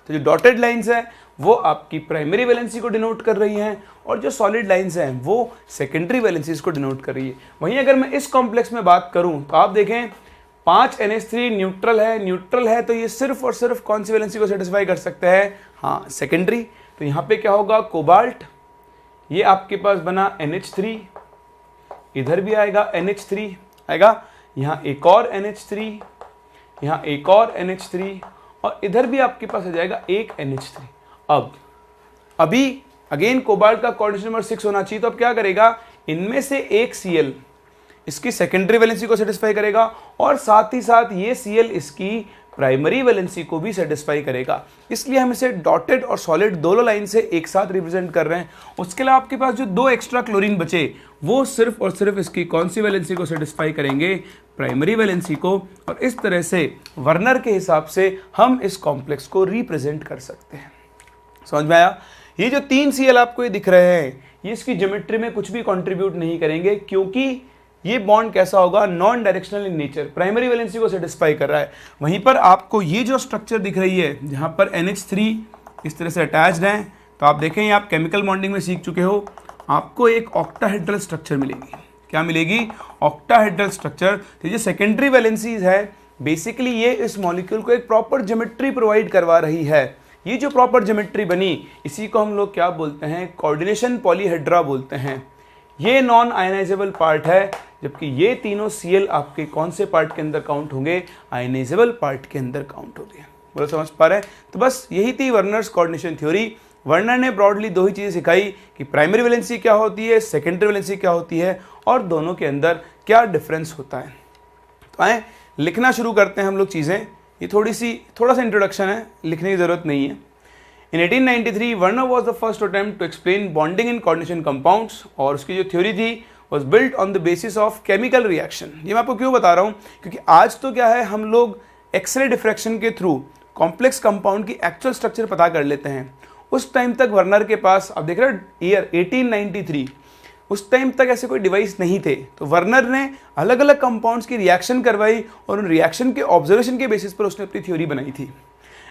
तो जो डॉटेड लाइंस हैं वो आपकी प्राइमरी वैलेंसी को डिनोट कर रही हैं, और जो सॉलिड लाइंस हैं वो सेकेंडरी वैलेंसीज को डिनोट कर रही है। वहीं अगर मैं इस कॉम्प्लेक्स में बात करूं तो आप देखें 5 NH3 न्यूट्रल है, तो ये सिर्फ और सिर्फ कौन सी वैलेंसी को सेटिस्फाई कर सकते हैं, हाँ सेकेंडरी। तो यहाँ पे क्या होगा, कोबाल्ट, ये आपके पास बना NH3, इधर भी आएगा NH3 आएगा, यहाँ एक और NH3, यहाँ एक और NH3, और इधर भी आपके पास आ जाएगा एक NH3। अब अभी अगेन कोबाल्ट का कोऑर्डिनेशन नंबर 6 होना चाहिए, तो अब क्या करेगा, इनमें से एक Cl इसकी सेकेंडरी वैलेंसी को सेटिस्फाई करेगा, और साथ ही साथ ये Cl इसकी प्राइमरी वैलेंसी को भी सेटिस्फाई करेगा। इसलिए हम इसे डॉटेड और सॉलिड दोनों लाइन से एक साथ रिप्रेजेंट कर रहे हैं। उसके अलावा आपके पास जो 2 एक्स्ट्रा क्लोरीन बचे वो सिर्फ और सिर्फ इसकी कौन सी वैलेंसी को सेटिस्फाई करेंगे, प्राइमरी वैलेंसी को, और इस तरह से वर्नर के हिसाब से हम इस कॉम्प्लेक्स को रिप्रेजेंट कर सकते हैं। समझ में आया? ये जो 3 Cl आपको ये दिख रहे हैं ये इसकी ज्योमेट्री में कुछ भी कंट्रीब्यूट नहीं करेंगे, क्योंकि ये बॉन्ड कैसा होगा, non directional in nature, primary valency को सेटिस्फाई कर रहा है। वहीं पर आपको ये जो स्ट्रक्चर दिख रही है जहां पर NH3 इस तरह से अटैच्ड है, तो आप देखें आप केमिकल बॉन्डिंग में सीख चुके हो, आपको एक ऑक्टाहेड्रल स्ट्रक्चर मिलेगी। क्या मिलेगी, ऑक्टाहेड्रल स्ट्रक्चर। तो ये सेकेंडरी वैलेंसीज है, बेसिकली ये इस मॉलिक्यूल को एक प्रॉपर ज्योमेट्री प्रोवाइड करवा रही है। ये जो प्रॉपर ज्योमेट्री बनी इसी को हम लोग क्या बोलते हैं, कोऑर्डिनेशन पॉलीहेड्रा बोलते हैं। ये नॉन आयनाइजेबल पार्ट है, जबकि ये तीनों Cl आपके कौन से पार्ट के अंदर काउंट होंगे, आयनाइजेबल पार्ट के अंदर काउंट होंगे। बोलो समझ पा रहे हैं? तो बस यही थी वर्नर्स कोऑर्डिनेशन थ्योरी। वर्नर ने ब्रॉडली 2 ही चीज़ें सिखाई कि प्राइमरी वैलेंसी क्या होती है, सेकेंडरी वैलेंसी क्या होती है, और दोनों के अंदर क्या डिफरेंस होता है। तो आए लिखना शुरू करते हैं हम लोग चीज़ें। ये थोड़ा सा इंट्रोडक्शन है, लिखने की ज़रूरत नहीं है। In 1893, Werner was the first attempt to explain bonding in coordination compounds, और उसकी जो थ्योरी थी was built on the basis of chemical reaction। ये मैं आपको क्यों बता रहा हूँ, क्योंकि आज तो क्या है, हम लोग एक्सरे डिफ्रैक्शन के थ्रू कॉम्प्लेक्स कंपाउंड की एक्चुअल स्ट्रक्चर पता कर लेते हैं। उस टाइम तक वर्नर के पास, आप देख रहे हो ईयर 1893, उस टाइम तक ऐसे कोई डिवाइस नहीं थे। तो वर्नर ने अलग अलग कंपाउंड्स की रिएक्शन करवाई, और उन रिएक्शन के ऑब्जर्वेशन के बेसिस पर उसने अपनी थ्योरी बनाई थी।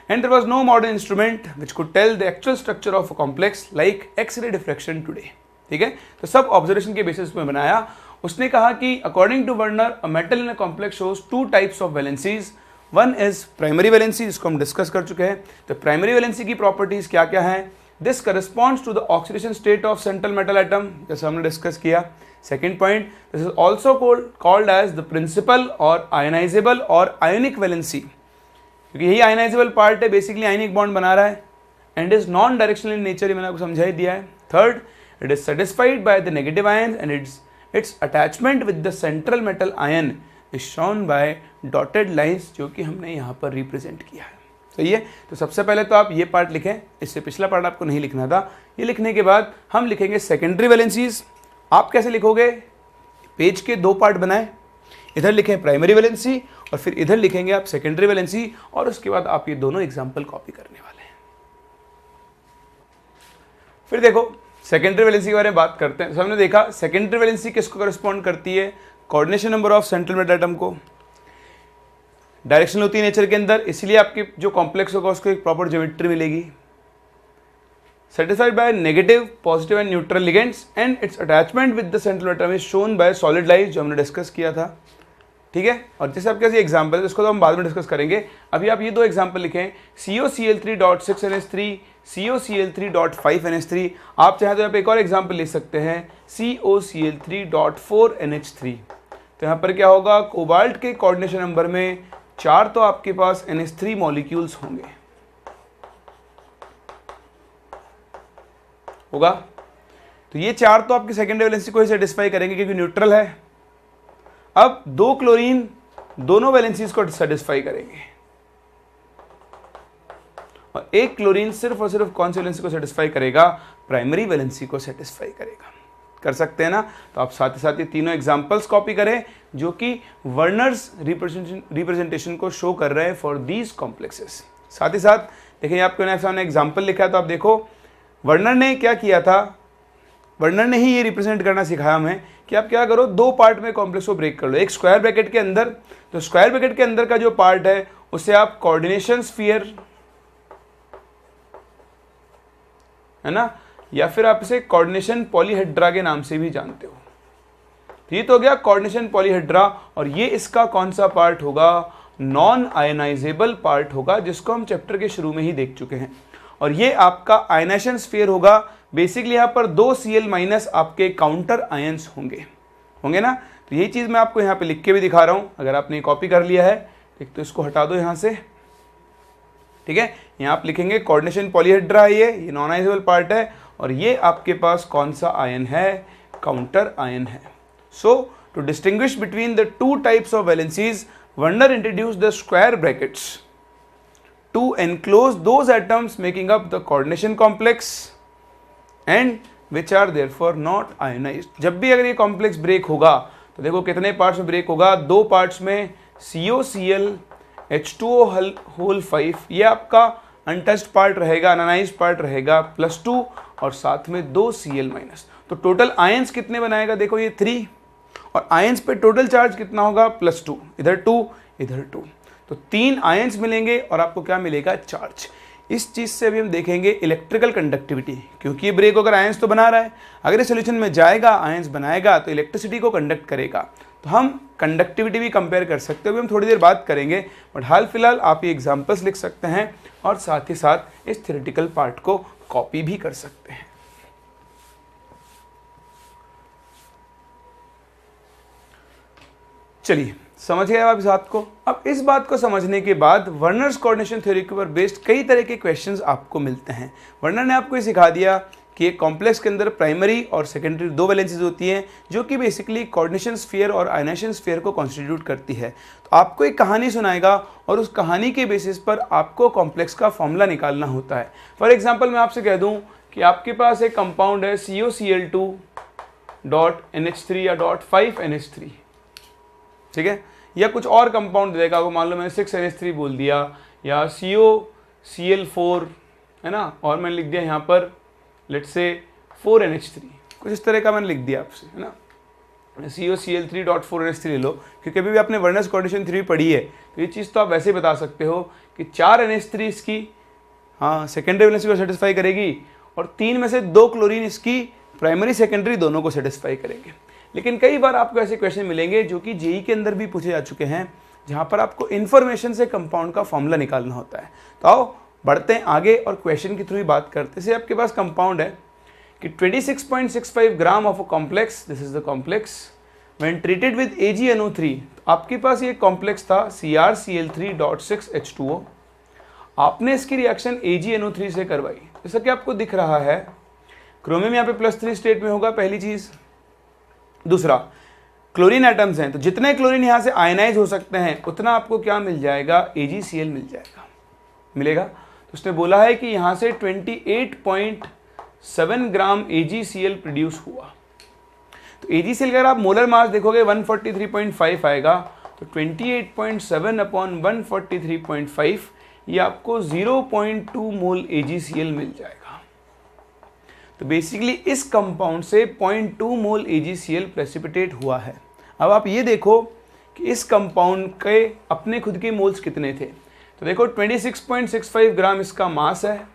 And there was no modern instrument which could tell the actual structure of a complex like X-ray diffraction today। ठीक है, तो सब ऑब्जर्वेशन के बेसिस पे बनाया। उसने कहा कि according to Werner a metal in a complex shows 2 types of valencies. One is primary valency, जिसको हम डिस्कस कर चुके हैं। तो प्राइमरी वैलेंसी की प्रॉपर्टीज क्या क्या हैं, this corresponds to the oxidation state of central metal atom, जैसे हमने डिस्कस किया। Second point, this is also called as the principal और आयनाइजेबल और आयोनिक वैलेंसी, क्योंकि यही आयनाइजेबल पार्ट है, बेसिकली आयनिक बॉन्ड बना रहा है, and is non directional in nature, ये मैंने आपको समझा ही दिया है। Third, it is satisfied by the negative ion and its attachment with the central metal ion is shown by dotted lines, जो कि हमने यहाँ पर रिप्रेजेंट किया है। सही है। तो सबसे पहले तो आप ये पार्ट लिखें, इससे पिछला पार्ट आपको नहीं लिखना था। ये लिखने के बाद हम लिखेंगे सेकेंडरी वैलेंसीज। आप कैसे लिखोगे, पेज के 2 पार्ट बनाए, इधर लिखें प्राइमरी वैलेंसी और फिर इधर लिखेंगे आप सेकेंडरी वैलेंसी, और उसके बाद आप ये दोनों एग्जाम्पल कॉपी करने वाले हैं। फिर देखो सेकेंडरी वैलेंसी के बारे में बात करते हैं। तो हमने देखा सेकेंडरी वैलेंसी किसको करस्पॉन्ड करती है, coordination number of central metal atom को। डायरेक्शनल होती है नेचर के अंदर, इसलिए आपके जो कॉम्प्लेक्स होगा उसको एक प्रॉपर ज्योमेट्री मिलेगी। satisfied by negative, positive and neutral ligands and its attachment with the central atom is shown by solid lines, जो हमने डिस्कस किया था। ठीक है। और जैसे आपके पास एग्जाम्पल है, इसको तो हम बाद में डिस्कस करेंगे। अभी आप ये 2 एग्जाम्पल लिखें, COCl3.6NH3, COCl3.5NH3। आप चाहें तो यहाँ पे एक और एग्जाम्पल लिख सकते हैं, COCl3.4NH3। तो यहाँ पर क्या होगा, कोबाल्ट के कोऑर्डिनेशन नंबर में 4 तो आपके पास NH3 मॉलिक्यूल्स होगा। तो ये 4 तो आपकी सेकेंडरी वैलेंसी को ही सेटिस्फाई करेंगे क्योंकि न्यूट्रल है। अब 2 क्लोरीन दोनों वैलेंसीज को सेटिस्फाई करेंगे और 1 क्लोरीन सिर्फ और सिर्फ कौन सी वैलेंसी को सेटिस्फाई करेगा, प्राइमरी वैलेंसी को सेटिस्फाई करेगा। कर सकते हैं ना। तो आप साथ ही साथ ये तीनों एग्जांपल्स कॉपी करें जो कि वर्नर्स रिप्रेजेंटेशन को शो कर रहे हैं फॉर दीज कॉम्प्लेक्सेस। साथ ही साथ देखिए आपके सामने एग्जांपल लिखा है, तो आप देखो वर्नर ने क्या किया था, वर्नर ने ही ये रिप्रेजेंट करना सिखाया हमें कि आप क्या करो, 2 पार्ट में कॉम्प्लेक्स को ब्रेक कर लो। एक स्क्वायर ब्रैकेट के अंदर, तो स्क्वायर ब्रैकेट के अंदर का जो पार्ट है उसे आप कोऑर्डिनेशन स्फीयर, है ना, या फिर आप इसे कोऑर्डिनेशन पॉलीहेड्रा के नाम से भी जानते हो। तो ये तो हो गया कोऑर्डिनेशन पॉलीहेड्रा, और ये इसका कौन सा पार्ट होगा, नॉन आयनाइजेबल पार्ट होगा, जिसको हम चैप्टर के शुरू में ही देख चुके हैं। और ये आपका आयनाइजेशन स्फीयर होगा। बेसिकली यहाँ पर 2 Cl- आपके काउंटर आयंस होंगे ना। तो यही चीज़ मैं आपको यहाँ पे लिख के भी दिखा रहा हूँ। अगर आपने कॉपी कर लिया है एक तो इसको हटा दो यहाँ से, ठीक है। यहाँ आप लिखेंगे कोऑर्डिनेशन पॉलीहेड्रा है, ये नॉन आयनाइजेबल पार्ट है, और ये आपके पास कौन सा आयन है, काउंटर आयन है। So to distinguish between the 2 types of valencies, Werner introduced the square brackets to enclose those atoms making up the coordination complex and which are therefore not ionized। जब भी अगर ये complex break होगा तो देखो कितने parts में break होगा, 2 पार्ट्स में, COCl H2O होल 5 ये आपका अनटच्ड पार्ट रहेगा, अनआयनाइज्ड पार्ट रहेगा, +2 और साथ में 2 Cl-। तो टोटल आयंस कितने बनाएगा, देखो ये 3, और आयंस पे टोटल चार्ज कितना होगा, +2, इधर 2 इधर 2, तो 3 आयंस मिलेंगे और आपको क्या मिलेगा, चार्ज। इस चीज़ से अभी हम देखेंगे इलेक्ट्रिकल कंडक्टिविटी, क्योंकि ये ब्रेक होकर आयंस तो बना रहा है, अगर इस सोल्यूशन में जाएगा आयंस बनाएगा तो इलेक्ट्रिसिटी को कंडक्ट करेगा। तो हम कंडक्टिविटी भी कंपेयर कर सकते हैं, अभी हम थोड़ी देर बात करेंगे, बट हाल फिलहाल आप ये एग्जाम्पल्स लिख सकते हैं और साथ ही साथ इस थ्योरेटिकल पार्ट को कॉपी भी कर सकते हैं। चलिए समझ गए आप इस बात को। अब इस बात को समझने के बाद वर्नर्स कोऑर्डिनेशन थ्योरी के ऊपर बेस्ड कई तरह के क्वेश्चंस आपको मिलते हैं। वर्नर ने आपको ये सिखा दिया कि एक कॉम्प्लेक्स के अंदर प्राइमरी और सेकेंडरी 2 वैलेंसीज होती हैं जो कि बेसिकली कोऑर्डिनेशन स्फीयर और आयनाइजेशन स्फीयर को कॉन्स्टिट्यूट करती है। तो आपको एक कहानी सुनाएगा और उस कहानी के बेसिस पर आपको कॉम्प्लेक्स का फॉर्मूला निकालना होता है। फॉर एग्जाम्पल मैं आपसे कह दूँ कि आपके पास एक कंपाउंड है COCl2.NH3 या .5NH3, ठीक है, या कुछ और कंपाउंड देगा, वो मान लो मैंने 6NH3 बोल दिया, या COCl4 है ना, और मैंने लिख दिया यहाँ पर लेट्स से 4NH3, कुछ इस तरह का मैंने लिख दिया आपसे, है ना। COCl3.4NH3 ले लो, क्योंकि अभी भी आपने वर्नर्स कोऑर्डिनेशन थ्योरी पढ़ी है, तो ये चीज़ तो आप वैसे ही बता सकते हो कि 4NH3 इसकी सेकेंडरी वैलेंसी को सेटिस्फाई करेगी और 3 में से 2 क्लोरीन इसकी प्राइमरी सेकेंडरी दोनों को सेटिस्फाई करेंगे। लेकिन कई बार आपको ऐसे क्वेश्चन मिलेंगे जो कि जेई के अंदर भी पूछे जा चुके हैं, जहां पर आपको इन्फॉर्मेशन से कंपाउंड का फॉर्मूला निकालना होता है। तो आओ बढ़ते हैं आगे और क्वेश्चन के थ्रू ही बात करते हैं। आपके पास कंपाउंड है कि 26.65 gram of a complex, this is the complex, when treated with AgNO3, तो आपके पास ये कॉम्प्लेक्स था CrCl3.6H2O। आपने इसकी रिएक्शन AgNO3 से करवाई, जैसा कि आपको दिख रहा है क्रोमियम यहाँ पे +3 स्टेट में होगा, पहली चीज। दूसरा, क्लोरीन एटम्स हैं, तो जितने क्लोरीन यहाँ से आयनाइज हो सकते हैं उतना आपको क्या मिल जाएगा, AgCl मिल जाएगा, मिलेगा। तो उसने बोला है कि यहाँ से 28.7 ग्राम AgCl प्रोड्यूस हुआ। तो AgCl का अगर आप मोलर मास देखोगे 143.5 आएगा, तो 28.7 अपॉन 143.5 ये आपको 0.2 मोल AgCl मिल जाएगा। तो बेसिकली इस कंपाउंड से 0.2 मोल AgCl प्रेसिपिटेट हुआ है। अब आप ये देखो कि इस कंपाउंड के अपने खुद के मोल्स कितने थे। तो देखो 26.65 ग्राम इसका मास है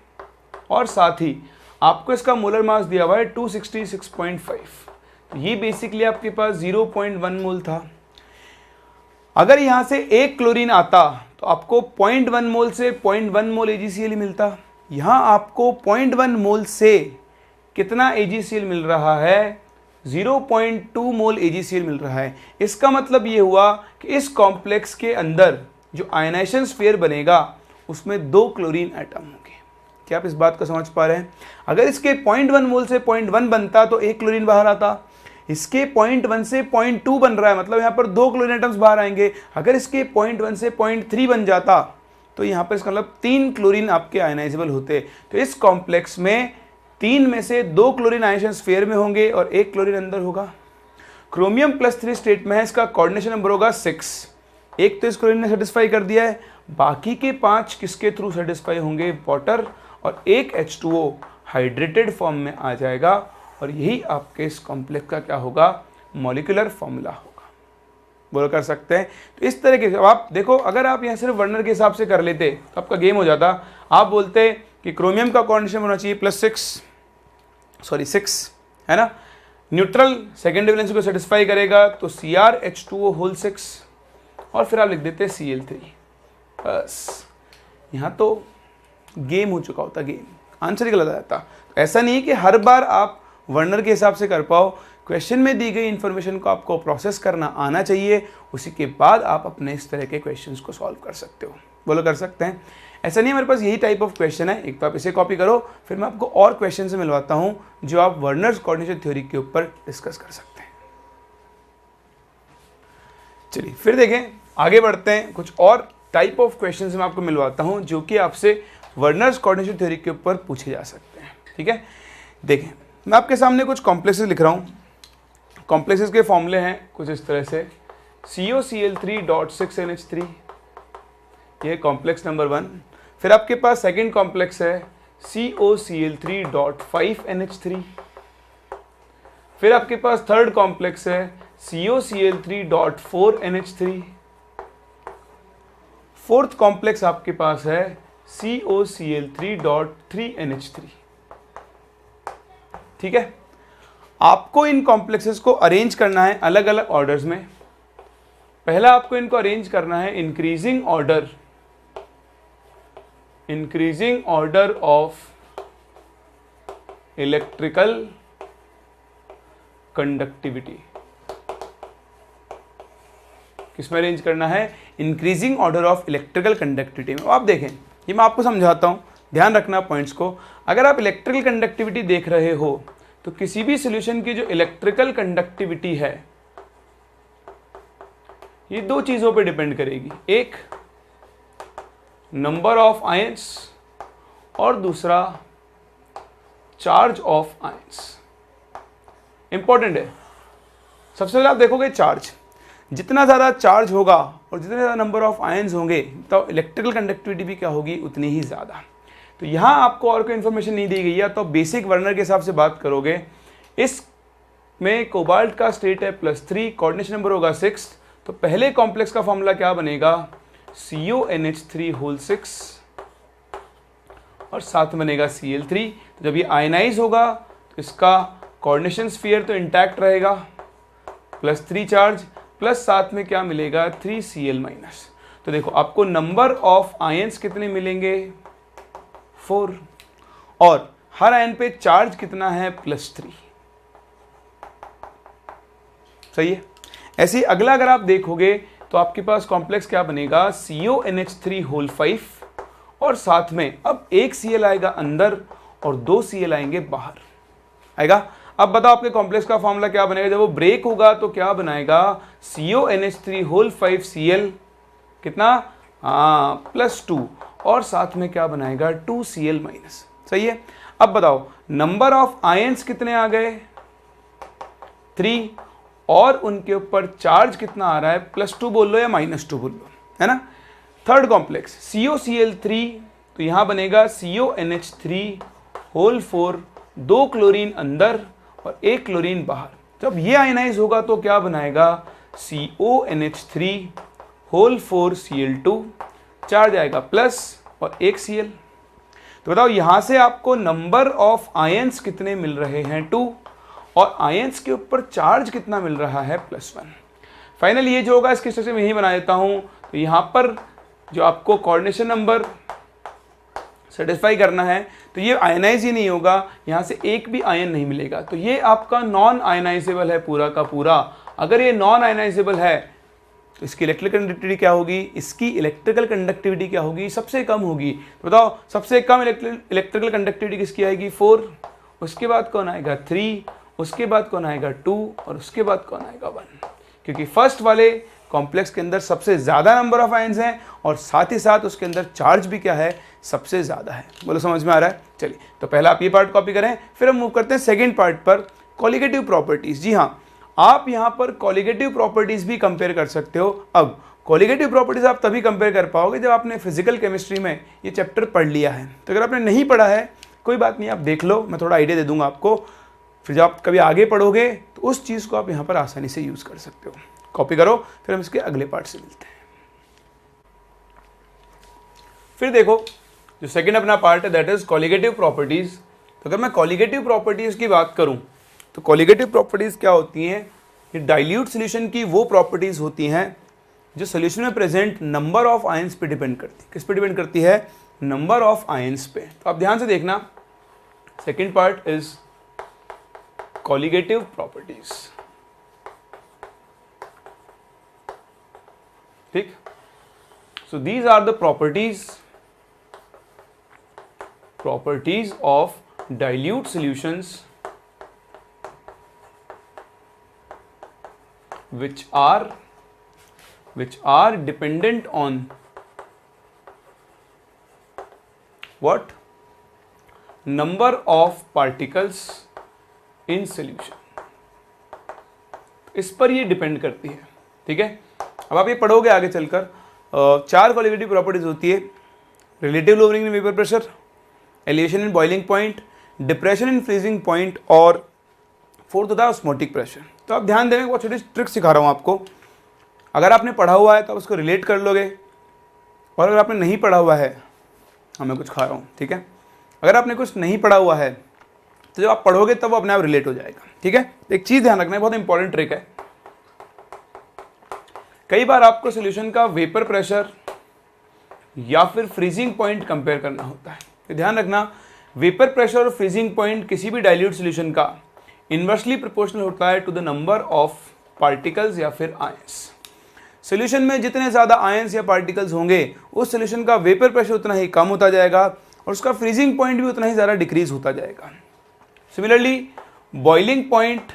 और साथ ही आपको इसका मोलर मास दिया हुआ है 266.5। तो ये बेसिकली आपके पास 0.1 मोल था। अगर यहाँ से एक क्लोरीन आता तो आपको 0.1 मोल से 0.1 मोल AgCl मिलता। यहाँ आपको 0.1 मोल से कितना AgCl मिल रहा है, 0.2 मोल AgCl मिल रहा है। इसका मतलब ये हुआ कि इस कॉम्प्लेक्स के अंदर जो आयनाइजेशन स्फीयर बनेगा उसमें 2 क्लोरीन एटम होंगे। क्या आप इस बात को समझ पा रहे हैं? अगर इसके 0.1 मोल से 0.1 बनता तो एक क्लोरीन बाहर आता। इसके 0.1 से 0.2 बन रहा है, मतलब यहाँ पर 2 क्लोरीन एटम्स बाहर आएंगे। अगर इसके 0.1 से 0.3 बन जाता तो यहाँ पर इसका मतलब 3 क्लोरीन आपके आयनाइजेबल होते। तो इस कॉम्प्लेक्स में 3 में से 2 क्लोरीन आयनाइजेशन स्फीयर में होंगे और 1 क्लोरीन अंदर होगा। क्रोमियम +3 स्टेट में है, इसका कोऑर्डिनेशन नंबर होगा 6। एक तो इस क्लोरीन ने सेटिस्फाई कर दिया है, बाकी के 5 किसके थ्रू सेटिस्फाई होंगे, वाटर, और एक H2O हाइड्रेटेड फॉर्म में आ जाएगा। और यही आपके इस कॉम्प्लेक्स का क्या होगा, मॉलिक्यूलर फॉर्मूला होगा। बोलो कर सकते हैं। तो इस तरह के आप देखो, अगर आप यहाँ सिर्फ वर्नर के हिसाब से कर लेते तो आपका गेम हो जाता। आप बोलते कि क्रोमियम का कोऑर्डिनेशन होना चाहिए +6 है ना, न्यूट्रल सेकेंडरी वैलेंसी को सेटिस्फाई करेगा तो CrH2O6 और फिर आप लिख देते Cl3। बस यहाँ तो गेम हो चुका होता, गेम आंसर ही गलत आ जाता। तो ऐसा नहीं है कि हर बार आप वर्नर के हिसाब से कर पाओ। क्वेश्चन में दी गई इन्फॉर्मेशन को आपको प्रोसेस करना आना चाहिए, उसी के बाद आप अपने इस तरह के क्वेश्चंस को सॉल्व कर सकते हो। बोलो कर सकते हैं। ऐसा नहीं है मेरे पास यही टाइप ऑफ क्वेश्चन है, एक तो आप इसे कॉपी करो, फिर मैं आपको और क्वेश्चन से मिलवाता हूं जो आप वर्नर्स कोऑर्डिनेशन थ्योरी के ऊपर डिस्कस कर सकते हैं। चलिए फिर देखें, आगे बढ़ते हैं। कुछ और टाइप ऑफ क्वेश्चन मैं आपको मिलवाता हूं जो कि आपसे वर्नर्स कोऑर्डिनेशन थ्योरी के ऊपर पूछे जा सकते हैं। ठीक है, देखें मैं आपके सामने कुछ कॉम्प्लेक्सेस लिख रहा हूं। कॉम्प्लेक्सेस के फॉर्मूले हैं कुछ इस तरह से, COCl3.6NH3, ये कॉम्प्लेक्स नंबर 1। फिर आपके पास सेकंड कॉम्प्लेक्स है COCl3.5NH3। फिर आपके पास थर्ड कॉम्प्लेक्स है COCl3.4NH3। फोर्थ कॉम्प्लेक्स आपके पास है COCl3.3NH3। ठीक है, आपको इन कॉम्प्लेक्सेस को अरेंज करना है अलग अलग ऑर्डर्स में। पहला आपको इनको अरेंज करना है increasing order of electrical conductivity. किसमें अरेंज करना है, increasing order of electrical conductivity में। आप देखें, ये मैं आपको समझाता हूं, ध्यान रखना पॉइंट्स को। अगर आप इलेक्ट्रिकल कंडक्टिविटी देख रहे हो तो किसी भी सॉल्यूशन की जो इलेक्ट्रिकल कंडक्टिविटी है ये 2 चीजों पे डिपेंड करेगी, एक नंबर ऑफ आयंस और दूसरा चार्ज ऑफ आयंस। इंपॉर्टेंट है। सबसे पहले आप देखोगे चार्ज, जितना ज़्यादा चार्ज होगा और जितने ज़्यादा नंबर ऑफ आयंस होंगे तो इलेक्ट्रिकल कंडक्टिविटी भी क्या होगी, उतनी ही ज़्यादा। तो यहाँ आपको और कोई इन्फॉर्मेशन नहीं दी गई है, तो बेसिक वर्नर के हिसाब से बात करोगे। इसमें कोबाल्ट का स्टेट है +3, कोऑर्डिनेशन नंबर होगा 6। तो पहले कॉम्प्लेक्स का फॉर्मूला क्या बनेगा, CONH3 और साथ में बनेगा Cl3। तो जब ये आयनाइज होगा तो इसका कोऑर्डिनेशन स्फीयर तो इंटैक्ट रहेगा, +3 चार्ज प्लस साथ में क्या मिलेगा, 3Cl-। तो देखो आपको नंबर ऑफ आयंस कितने मिलेंगे, 4, और हर आयन पे चार्ज कितना है, +3। सही है। ऐसे ही अगला अगर आप देखोगे तो आपके पास कॉम्प्लेक्स क्या बनेगा, CONH3 और साथ में अब एक Cl आएगा अंदर और 2 Cl आएंगे बाहर। आएगा। अब बताओ आपके कॉम्प्लेक्स का फॉर्मूला क्या बनेगा, जब वो ब्रेक होगा तो क्या बनाएगा, CONH3 होल 5Cl कितना, +2 और साथ में क्या बनाएगा 2Cl माइनस। सही है। अब बताओ नंबर ऑफ आयंस कितने आ गए 3 और उनके ऊपर चार्ज कितना आ रहा है, +2 बोल लो या -2 बोल लो, है ना। थर्ड कॉम्प्लेक्स COCl3, तो यहां बनेगा CONH3 होल 4, 2 क्लोरीन अंदर और 1 क्लोरीन बाहर। जब ये आयनाइज होगा तो क्या बनाएगा CONH3 होल 4 Cl2, चार्ज आएगा प्लस और 1 Cl। तो बताओ यहां से आपको नंबर ऑफ आयंस कितने मिल रहे हैं 2 और आयंस के ऊपर चार्ज कितना मिल रहा है +1। फाइनल ये जो होगा इसके स्ट्रक्चर में यही बना देता हूं। तो यहां पर जो आपको कोऑर्डिनेशन नंबर सेटिस्फाई करना है तो ये आयनाइज ही नहीं होगा, यहाँ से एक भी आयन नहीं मिलेगा, तो ये आपका नॉन आयनाइजेबल है पूरा का पूरा। अगर ये नॉन आयनाइजेबल है तो इसकी इलेक्ट्रिकल कंडक्टिविटी क्या होगी, इसकी इलेक्ट्रिकल कंडक्टिविटी क्या होगी, सबसे कम होगी। तो बताओ सबसे कम इलेक्ट्रिकल कंडक्टिविटी किसकी आएगी 4, उसके बाद कौन आएगा 3, उसके बाद कौन आएगा 2 और उसके बाद कौन आएगा 1, क्योंकि फर्स्ट वाले कॉम्प्लेक्स के अंदर सबसे ज़्यादा नंबर ऑफ आयंस हैं और साथ ही साथ उसके अंदर चार्ज भी क्या है, सबसे ज़्यादा है। बोलो समझ में आ रहा है। चलिए तो पहला आप ये पार्ट कॉपी करें, फिर हम मूव करते हैं सेकंड पार्ट पर, कॉलिगेटिव प्रॉपर्टीज़। जी हाँ, आप यहाँ पर कॉलिगेटिव प्रॉपर्टीज़ भी कंपेयर कर सकते हो। अब कॉलिगेटिव प्रॉपर्टीज़ आप तभी कंपेयर कर पाओगे जब आपने फिजिकल केमिस्ट्री में ये चैप्टर पढ़ लिया है। तो अगर आपने नहीं पढ़ा है कोई बात नहीं, आप देख लो, मैं थोड़ा आइडिया दे दूंगा आपको, फिर जब आप कभी आगे पढ़ोगे तो उस चीज़ को आप यहाँ पर आसानी से यूज़ कर सकते हो। कॉपी करो, फिर हम इसके अगले पार्ट से मिलते हैं। फिर देखो जो सेकंड अपना पार्ट है दैट इज कॉलिगेटिव प्रॉपर्टीज। तो अगर मैं कॉलिगेटिव प्रॉपर्टीज की बात करूं तो कॉलिगेटिव प्रॉपर्टीज क्या होती हैं, ये डाइल्यूट सॉल्यूशन की वो प्रॉपर्टीज होती हैं जो सॉल्यूशन में प्रेजेंट नंबर ऑफ आयंस पे डिपेंड करती है। किस पे डिपेंड करती है, नंबर ऑफ आयंस पे। तो आप ध्यान से देखना, second part is colligative properties. ठीक, so these are the properties of dilute solutions which are dependent on what, number of particles in solution। इस पर ये डिपेंड करती है। ठीक है, अब आप ये पढ़ोगे आगे चलकर। 4 कॉलिगेटिव प्रॉपर्टीज होती है, relative lowering in vapour pressure, elevation in boiling point, depression in freezing point और फोर्थ होता है ऑस्मोटिक प्रेशर। तो आप ध्यान देने बहुत छोटी ट्रिक सिखा रहा हूँ आपको। अगर आपने पढ़ा हुआ है तो आप उसको रिलेट कर लोगे, और अगर आपने नहीं पढ़ा हुआ है, मैं कुछ खा रहा हूँ, ठीक है, अगर आपने कुछ नहीं पढ़ा हुआ है तो जब आप पढ़ोगे तब वो अपने आप रिलेट हो जाएगा। ठीक है, एक चीज़ ध्यान रखना है, बहुत इंपॉर्टेंट ट्रिक है। कई बार आपको सॉल्यूशन का वेपर प्रेशर या फिर फ्रीजिंग पॉइंट कंपेयर करना होता है। तो ध्यान रखना, वेपर प्रेशर और फ्रीजिंग पॉइंट किसी भी डाइल्यूट सॉल्यूशन का इन्वर्सली प्रोपोर्शनल होता है to the number of particles या फिर आयंस। सॉल्यूशन में जितने ज़्यादा आयंस या पार्टिकल्स होंगे उस सॉल्यूशन का वेपर प्रेशर उतना ही कम होता जाएगा और उसका फ्रीजिंग पॉइंट भी उतना ही ज़्यादा डिक्रीज होता जाएगा। Similarly boiling point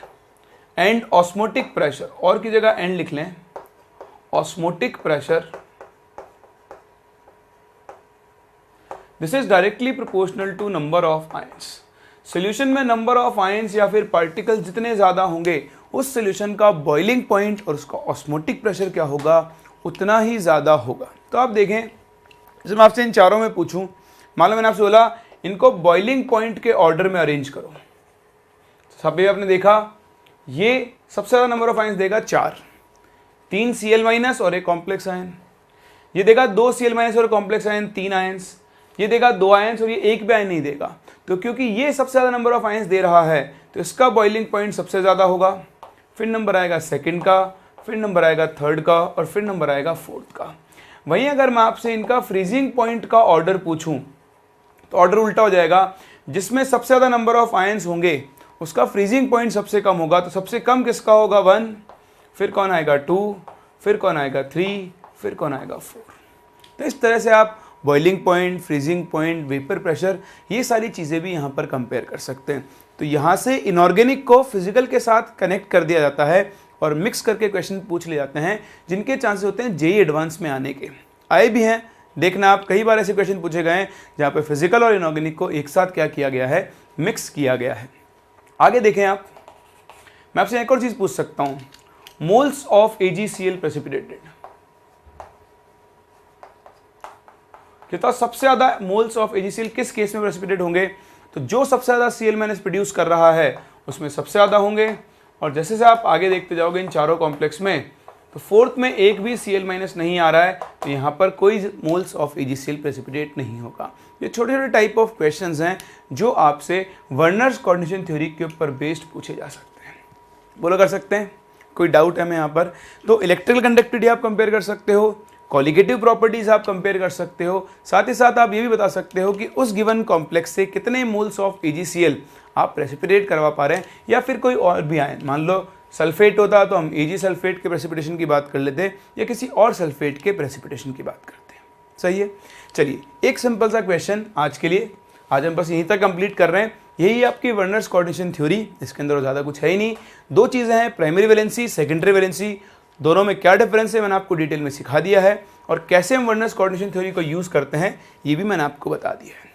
and osmotic pressure, और की जगह एंड लिख लें, osmotic pressure, this is directly proportional to number of ions. Solution में नंबर ऑफ आयंस या फिर पार्टिकल्स जितने ज़्यादा होंगे उस सॉल्यूशन का बॉइलिंग पॉइंट और उसका ऑस्मोटिक प्रेशर क्या होगा, उतना ही ज़्यादा होगा। तो आप देखें, जैसे मैं आपसे इन चारों में पूछूं, मान लो मैंने आपसे बोला इनको बॉइलिंग पॉइंट के ऑर्डर में अरेंज करो, सब भी आपने देखा ये सबसे ज़्यादा नंबर ऑफ आयंस देगा 4, 3 Cl माइनस और एक कॉम्प्लेक्स आयन। ये देगा 2 Cl माइनस और कॉम्प्लेक्स आयन 3 आयंस। ये देगा 2 आयंस और ये एक भी आयन नहीं देगा। तो क्योंकि ये सबसे ज़्यादा नंबर ऑफ आयंस दे रहा है तो इसका बॉइलिंग पॉइंट सबसे ज़्यादा होगा, फिर नंबर आएगा सेकंड का, फिर नंबर आएगा थर्ड का और फिर नंबर आएगा फोर्थ का। वहीं अगर मैं आपसे इनका फ्रीजिंग पॉइंट का ऑर्डर पूछूं तो ऑर्डर उल्टा हो जाएगा, जिसमें सबसे ज़्यादा नंबर ऑफ आयंस होंगे उसका फ्रीजिंग पॉइंट सबसे कम होगा। तो सबसे कम किसका होगा 1, फिर कौन आएगा 2, फिर कौन आएगा 3, फिर कौन आएगा 4। तो इस तरह से आप boiling point, freezing point, vapour pressure, ये सारी चीज़ें भी यहाँ पर कंपेयर कर सकते हैं। तो यहाँ से इनऑर्गेनिक को फिजिकल के साथ कनेक्ट कर दिया जाता है और मिक्स करके क्वेश्चन पूछ लिए जाते हैं, जिनके चांसेस होते हैं जेईई एडवांस में आने के। आए भी हैं, देखना आप, कई बार ऐसे क्वेश्चन पूछे गए हैं जहाँ पे फिजिकल और इनऑर्गेनिक को एक साथ क्या किया गया है, मिक्स किया गया है। आगे देखें आप, मैं आपसे एक और चीज़ पूछ सकता हूँ, मोल्स ऑफ AgCl प्रेसिपिटेटेड, कितना सबसे ज़्यादा मोल्स ऑफ AgCl किस केस में प्रेसिपिटेट होंगे? तो जो सबसे ज़्यादा Cl- प्रोड्यूस कर रहा है उसमें सबसे ज़्यादा होंगे। और जैसे जैसे आप आगे देखते जाओगे इन चारों कॉम्प्लेक्स में, तो फोर्थ में एक भी Cl- नहीं आ रहा है, तो यहाँ पर कोई मोल्स ऑफ AgCl प्रेसिपिटेट नहीं होगा। ये छोटे छोटे टाइप ऑफ क्वेश्चंस हैं जो आपसे वर्नर्स कोऑर्डिनेशन थ्योरी के ऊपर बेस्ड पूछे जा सकते हैं। बोलो कर सकते हैं? कोई डाउट है हमें यहाँ पर? तो इलेक्ट्रिकल कंडक्टिविटी आप कंपेयर कर सकते हो, कॉलिगेटिव प्रॉपर्टीज आप कंपेयर कर सकते हो, साथ ही साथ आप ये भी बता सकते हो कि उस गिवन कॉम्प्लेक्स से कितने मोल्स ऑफ AgCl आप प्रेसिपिटेट करवा पा रहे हैं, या फिर कोई और भी आयन, मान लो सल्फेट होता तो हम Ag सल्फेट के प्रेसिपिटेशन की बात कर लेते, या किसी और सल्फेट के प्रेसिपिटेशन की बात करते हैं। सही है, चलिए एक सिंपल सा क्वेश्चन आज के लिए, आज हम बस यहीं तक कंप्लीट कर रहे हैं। यही आपकी वर्नर्स कोऑर्डिनेशन थ्योरी, इसके अंदर ज़्यादा कुछ है ही नहीं। दो चीज़ें हैं, प्राइमरी वैलेंसी, सेकेंडरी वैलेंसी, दोनों में क्या डिफरेंस है मैंने आपको डिटेल में सिखा दिया है, और कैसे हम वर्नर्स कोऑर्डिनेशन थ्योरी को यूज़ करते हैं ये भी मैंने आपको बता दिया है।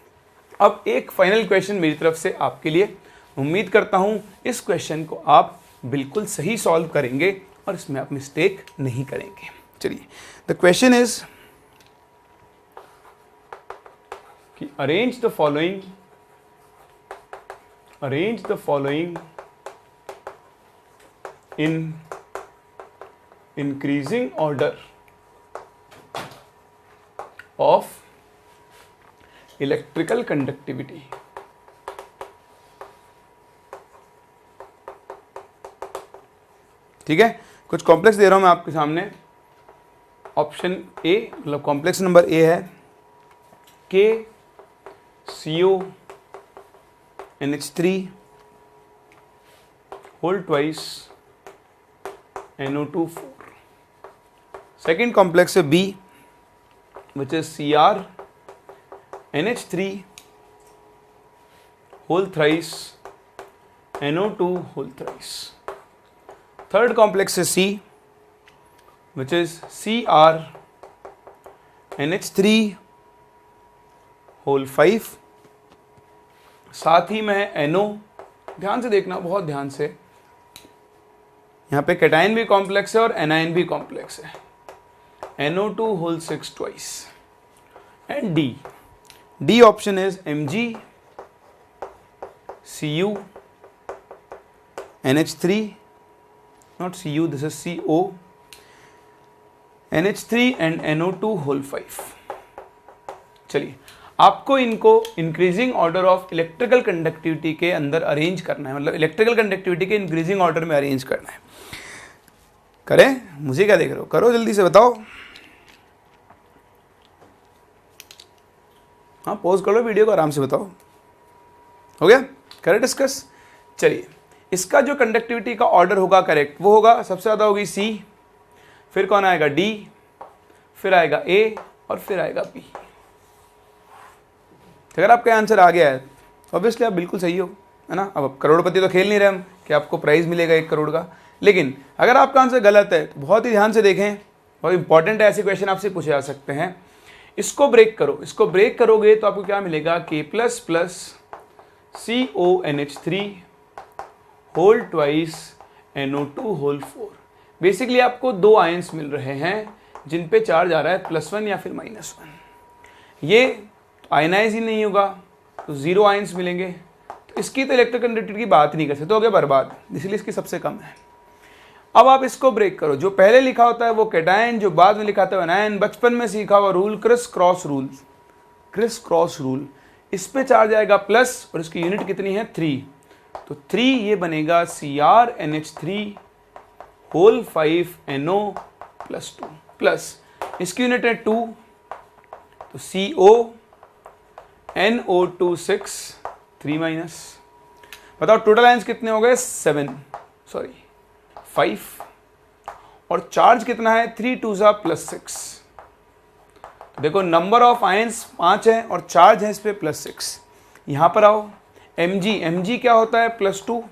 अब एक फाइनल क्वेश्चन मेरी तरफ से आपके लिए, उम्मीद करता हूँ इस क्वेश्चन को आप बिल्कुल सही सॉल्व करेंगे और इसमें आप मिस्टेक नहीं करेंगे। चलिए, द क्वेश्चन इज कि arrange the following in increasing order of electrical conductivity. ठीक है, कुछ कॉम्प्लेक्स दे रहा हूं मैं आपके सामने। ऑप्शन ए, मतलब कॉम्प्लेक्स नंबर ए है KCONH3 whole twice NO2 4। Second complex है B, which is CrNH3 whole thrice NO2 whole thrice. Third complex है C, which is CrNH3 whole 5, साथ ही में है NO, ध्यान से देखना, बहुत ध्यान से, यहाँ पे कैटायन भी कॉम्प्लेक्स है और एनायन भी कॉम्प्लेक्स है, NO2 whole 6 twice. And D option is MgCu NH3, not Cu, this is CO NH3 and NO2 whole 5। चलिए, आपको इनको increasing order of electrical conductivity के अंदर अरेंज करना है, मतलब इलेक्ट्रिकल कंडक्टिविटी के इंक्रीजिंग ऑर्डर में अरेंज करना है। करें? मुझे क्या देख रहे हो, करो जल्दी से, बताओ। हाँ, पॉज कर लो वीडियो को, आराम से बताओ। हो गया? करें डिस्कस? चलिए, इसका जो कंडक्टिविटी का ऑर्डर होगा करेक्ट, वो होगा, सबसे ज़्यादा होगी सी, फिर कौन आएगा डी, फिर आएगा ए, और फिर आएगा बी। अगर आपका आंसर आ गया है ऑब्वियसली आप बिल्कुल सही हो, है ना। अब करोड़पति तो खेल नहीं रहे हम कि आपको प्राइज मिलेगा 1 करोड़ का, लेकिन अगर आपका आंसर गलत है तो बहुत ही ध्यान से देखें, बहुत इंपॉर्टेंट है, ऐसे क्वेश्चन आपसे पूछे जा सकते हैं। इसको ब्रेक करो, इसको ब्रेक करोगे तो आपको क्या मिलेगा, K++ CONH3 whole twice NO2 whole 4। Basically आपको 2 आयंस मिल रहे हैं जिन पे चार्ज आ रहा है +1 या फिर -1। ये आयनाइज ही नहीं होगा तो 0 आयंस मिलेंगे, तो इसकी तो इलेक्ट्रिक कंडक्टिविटी की बात नहीं कर सकते, तो हो गया बर्बाद, इसलिए इसकी सबसे कम है। अब आप इसको ब्रेक करो, जो पहले लिखा होता है वो कैटायन, जो बाद में लिखा था वो एनायन। बचपन में सीखा हुआ रूल, क्रिस क्रॉस रूल, इस पे चार्ज आएगा प्लस, और इसकी यूनिट कितनी है 3, तो 3 ये बनेगा CrNH3 होल 5 NO+2 प्लस, इसकी यूनिट है 2, तो CONO2 6 3 माइनस। बताओ टोटल आयंस कितने हो गए, 5, और चार्ज कितना है 3 2 +6। देखो नंबर ऑफ आयंस 5 है और चार्ज है इस पे +6। यहाँ पर आओ, Mg क्या होता है +2,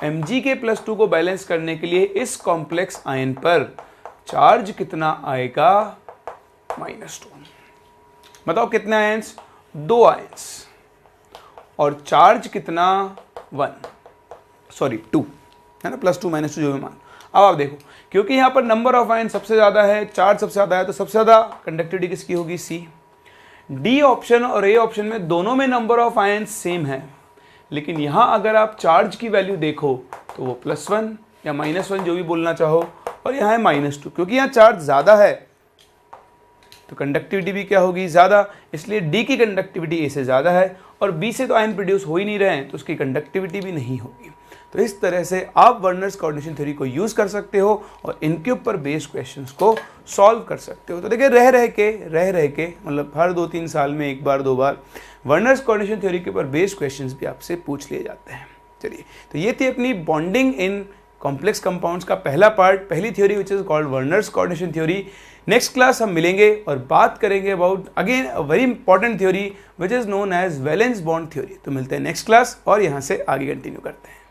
Mg के +2 को बैलेंस करने के लिए इस कॉम्प्लेक्स आयन पर चार्ज कितना आएगा -2। बताओ कितने आयंस, 2 आयंस, और चार्ज कितना 2 है ना, +2 -2 जो भी मान। अब आप देखो, क्योंकि यहाँ पर नंबर ऑफ आयन सबसे ज़्यादा है, चार्ज सबसे ज़्यादा है, तो सबसे ज़्यादा कंडक्टिविटी किसकी होगी, सी। डी ऑप्शन और ए ऑप्शन में दोनों में नंबर ऑफ आयन सेम है, लेकिन यहाँ अगर आप चार्ज की वैल्यू देखो तो वो +1 या -1 जो भी बोलना चाहो, और यहाँ है -2। क्योंकि यहाँ चार्ज ज़्यादा है तो कंडक्टिविटी भी क्या होगी, ज़्यादा, इसलिए डी की कंडक्टिविटी ए से ज़्यादा है, और बी से तो आयन प्रोड्यूस हो ही नहीं रहे हैं तो उसकी कंडक्टिविटी भी नहीं होगी। तो इस तरह से आप वर्नर्स कोऑर्डिनेशन थ्योरी को यूज़ कर सकते हो और इनके ऊपर बेस्ड क्वेश्चंस को सॉल्व कर सकते हो। तो देखिए रह रह के मतलब हर 2-3 साल में एक बार 2 बार वर्नर्स कोऑर्डिनेशन थ्योरी के ऊपर बेस्ड क्वेश्चंस भी आपसे पूछ लिए जाते हैं। चलिए, तो ये थी अपनी बॉन्डिंग इन कॉम्प्लेक्स कंपाउंड्स का पहला पार्ट, पहली theory which is called Werner's coordination theory. Next class हम मिलेंगे और बात करेंगे about again a very important theory which is known as valence bond theory. तो मिलते हैं नेक्स्ट क्लास और यहाँ से आगे कंटिन्यू करते हैं।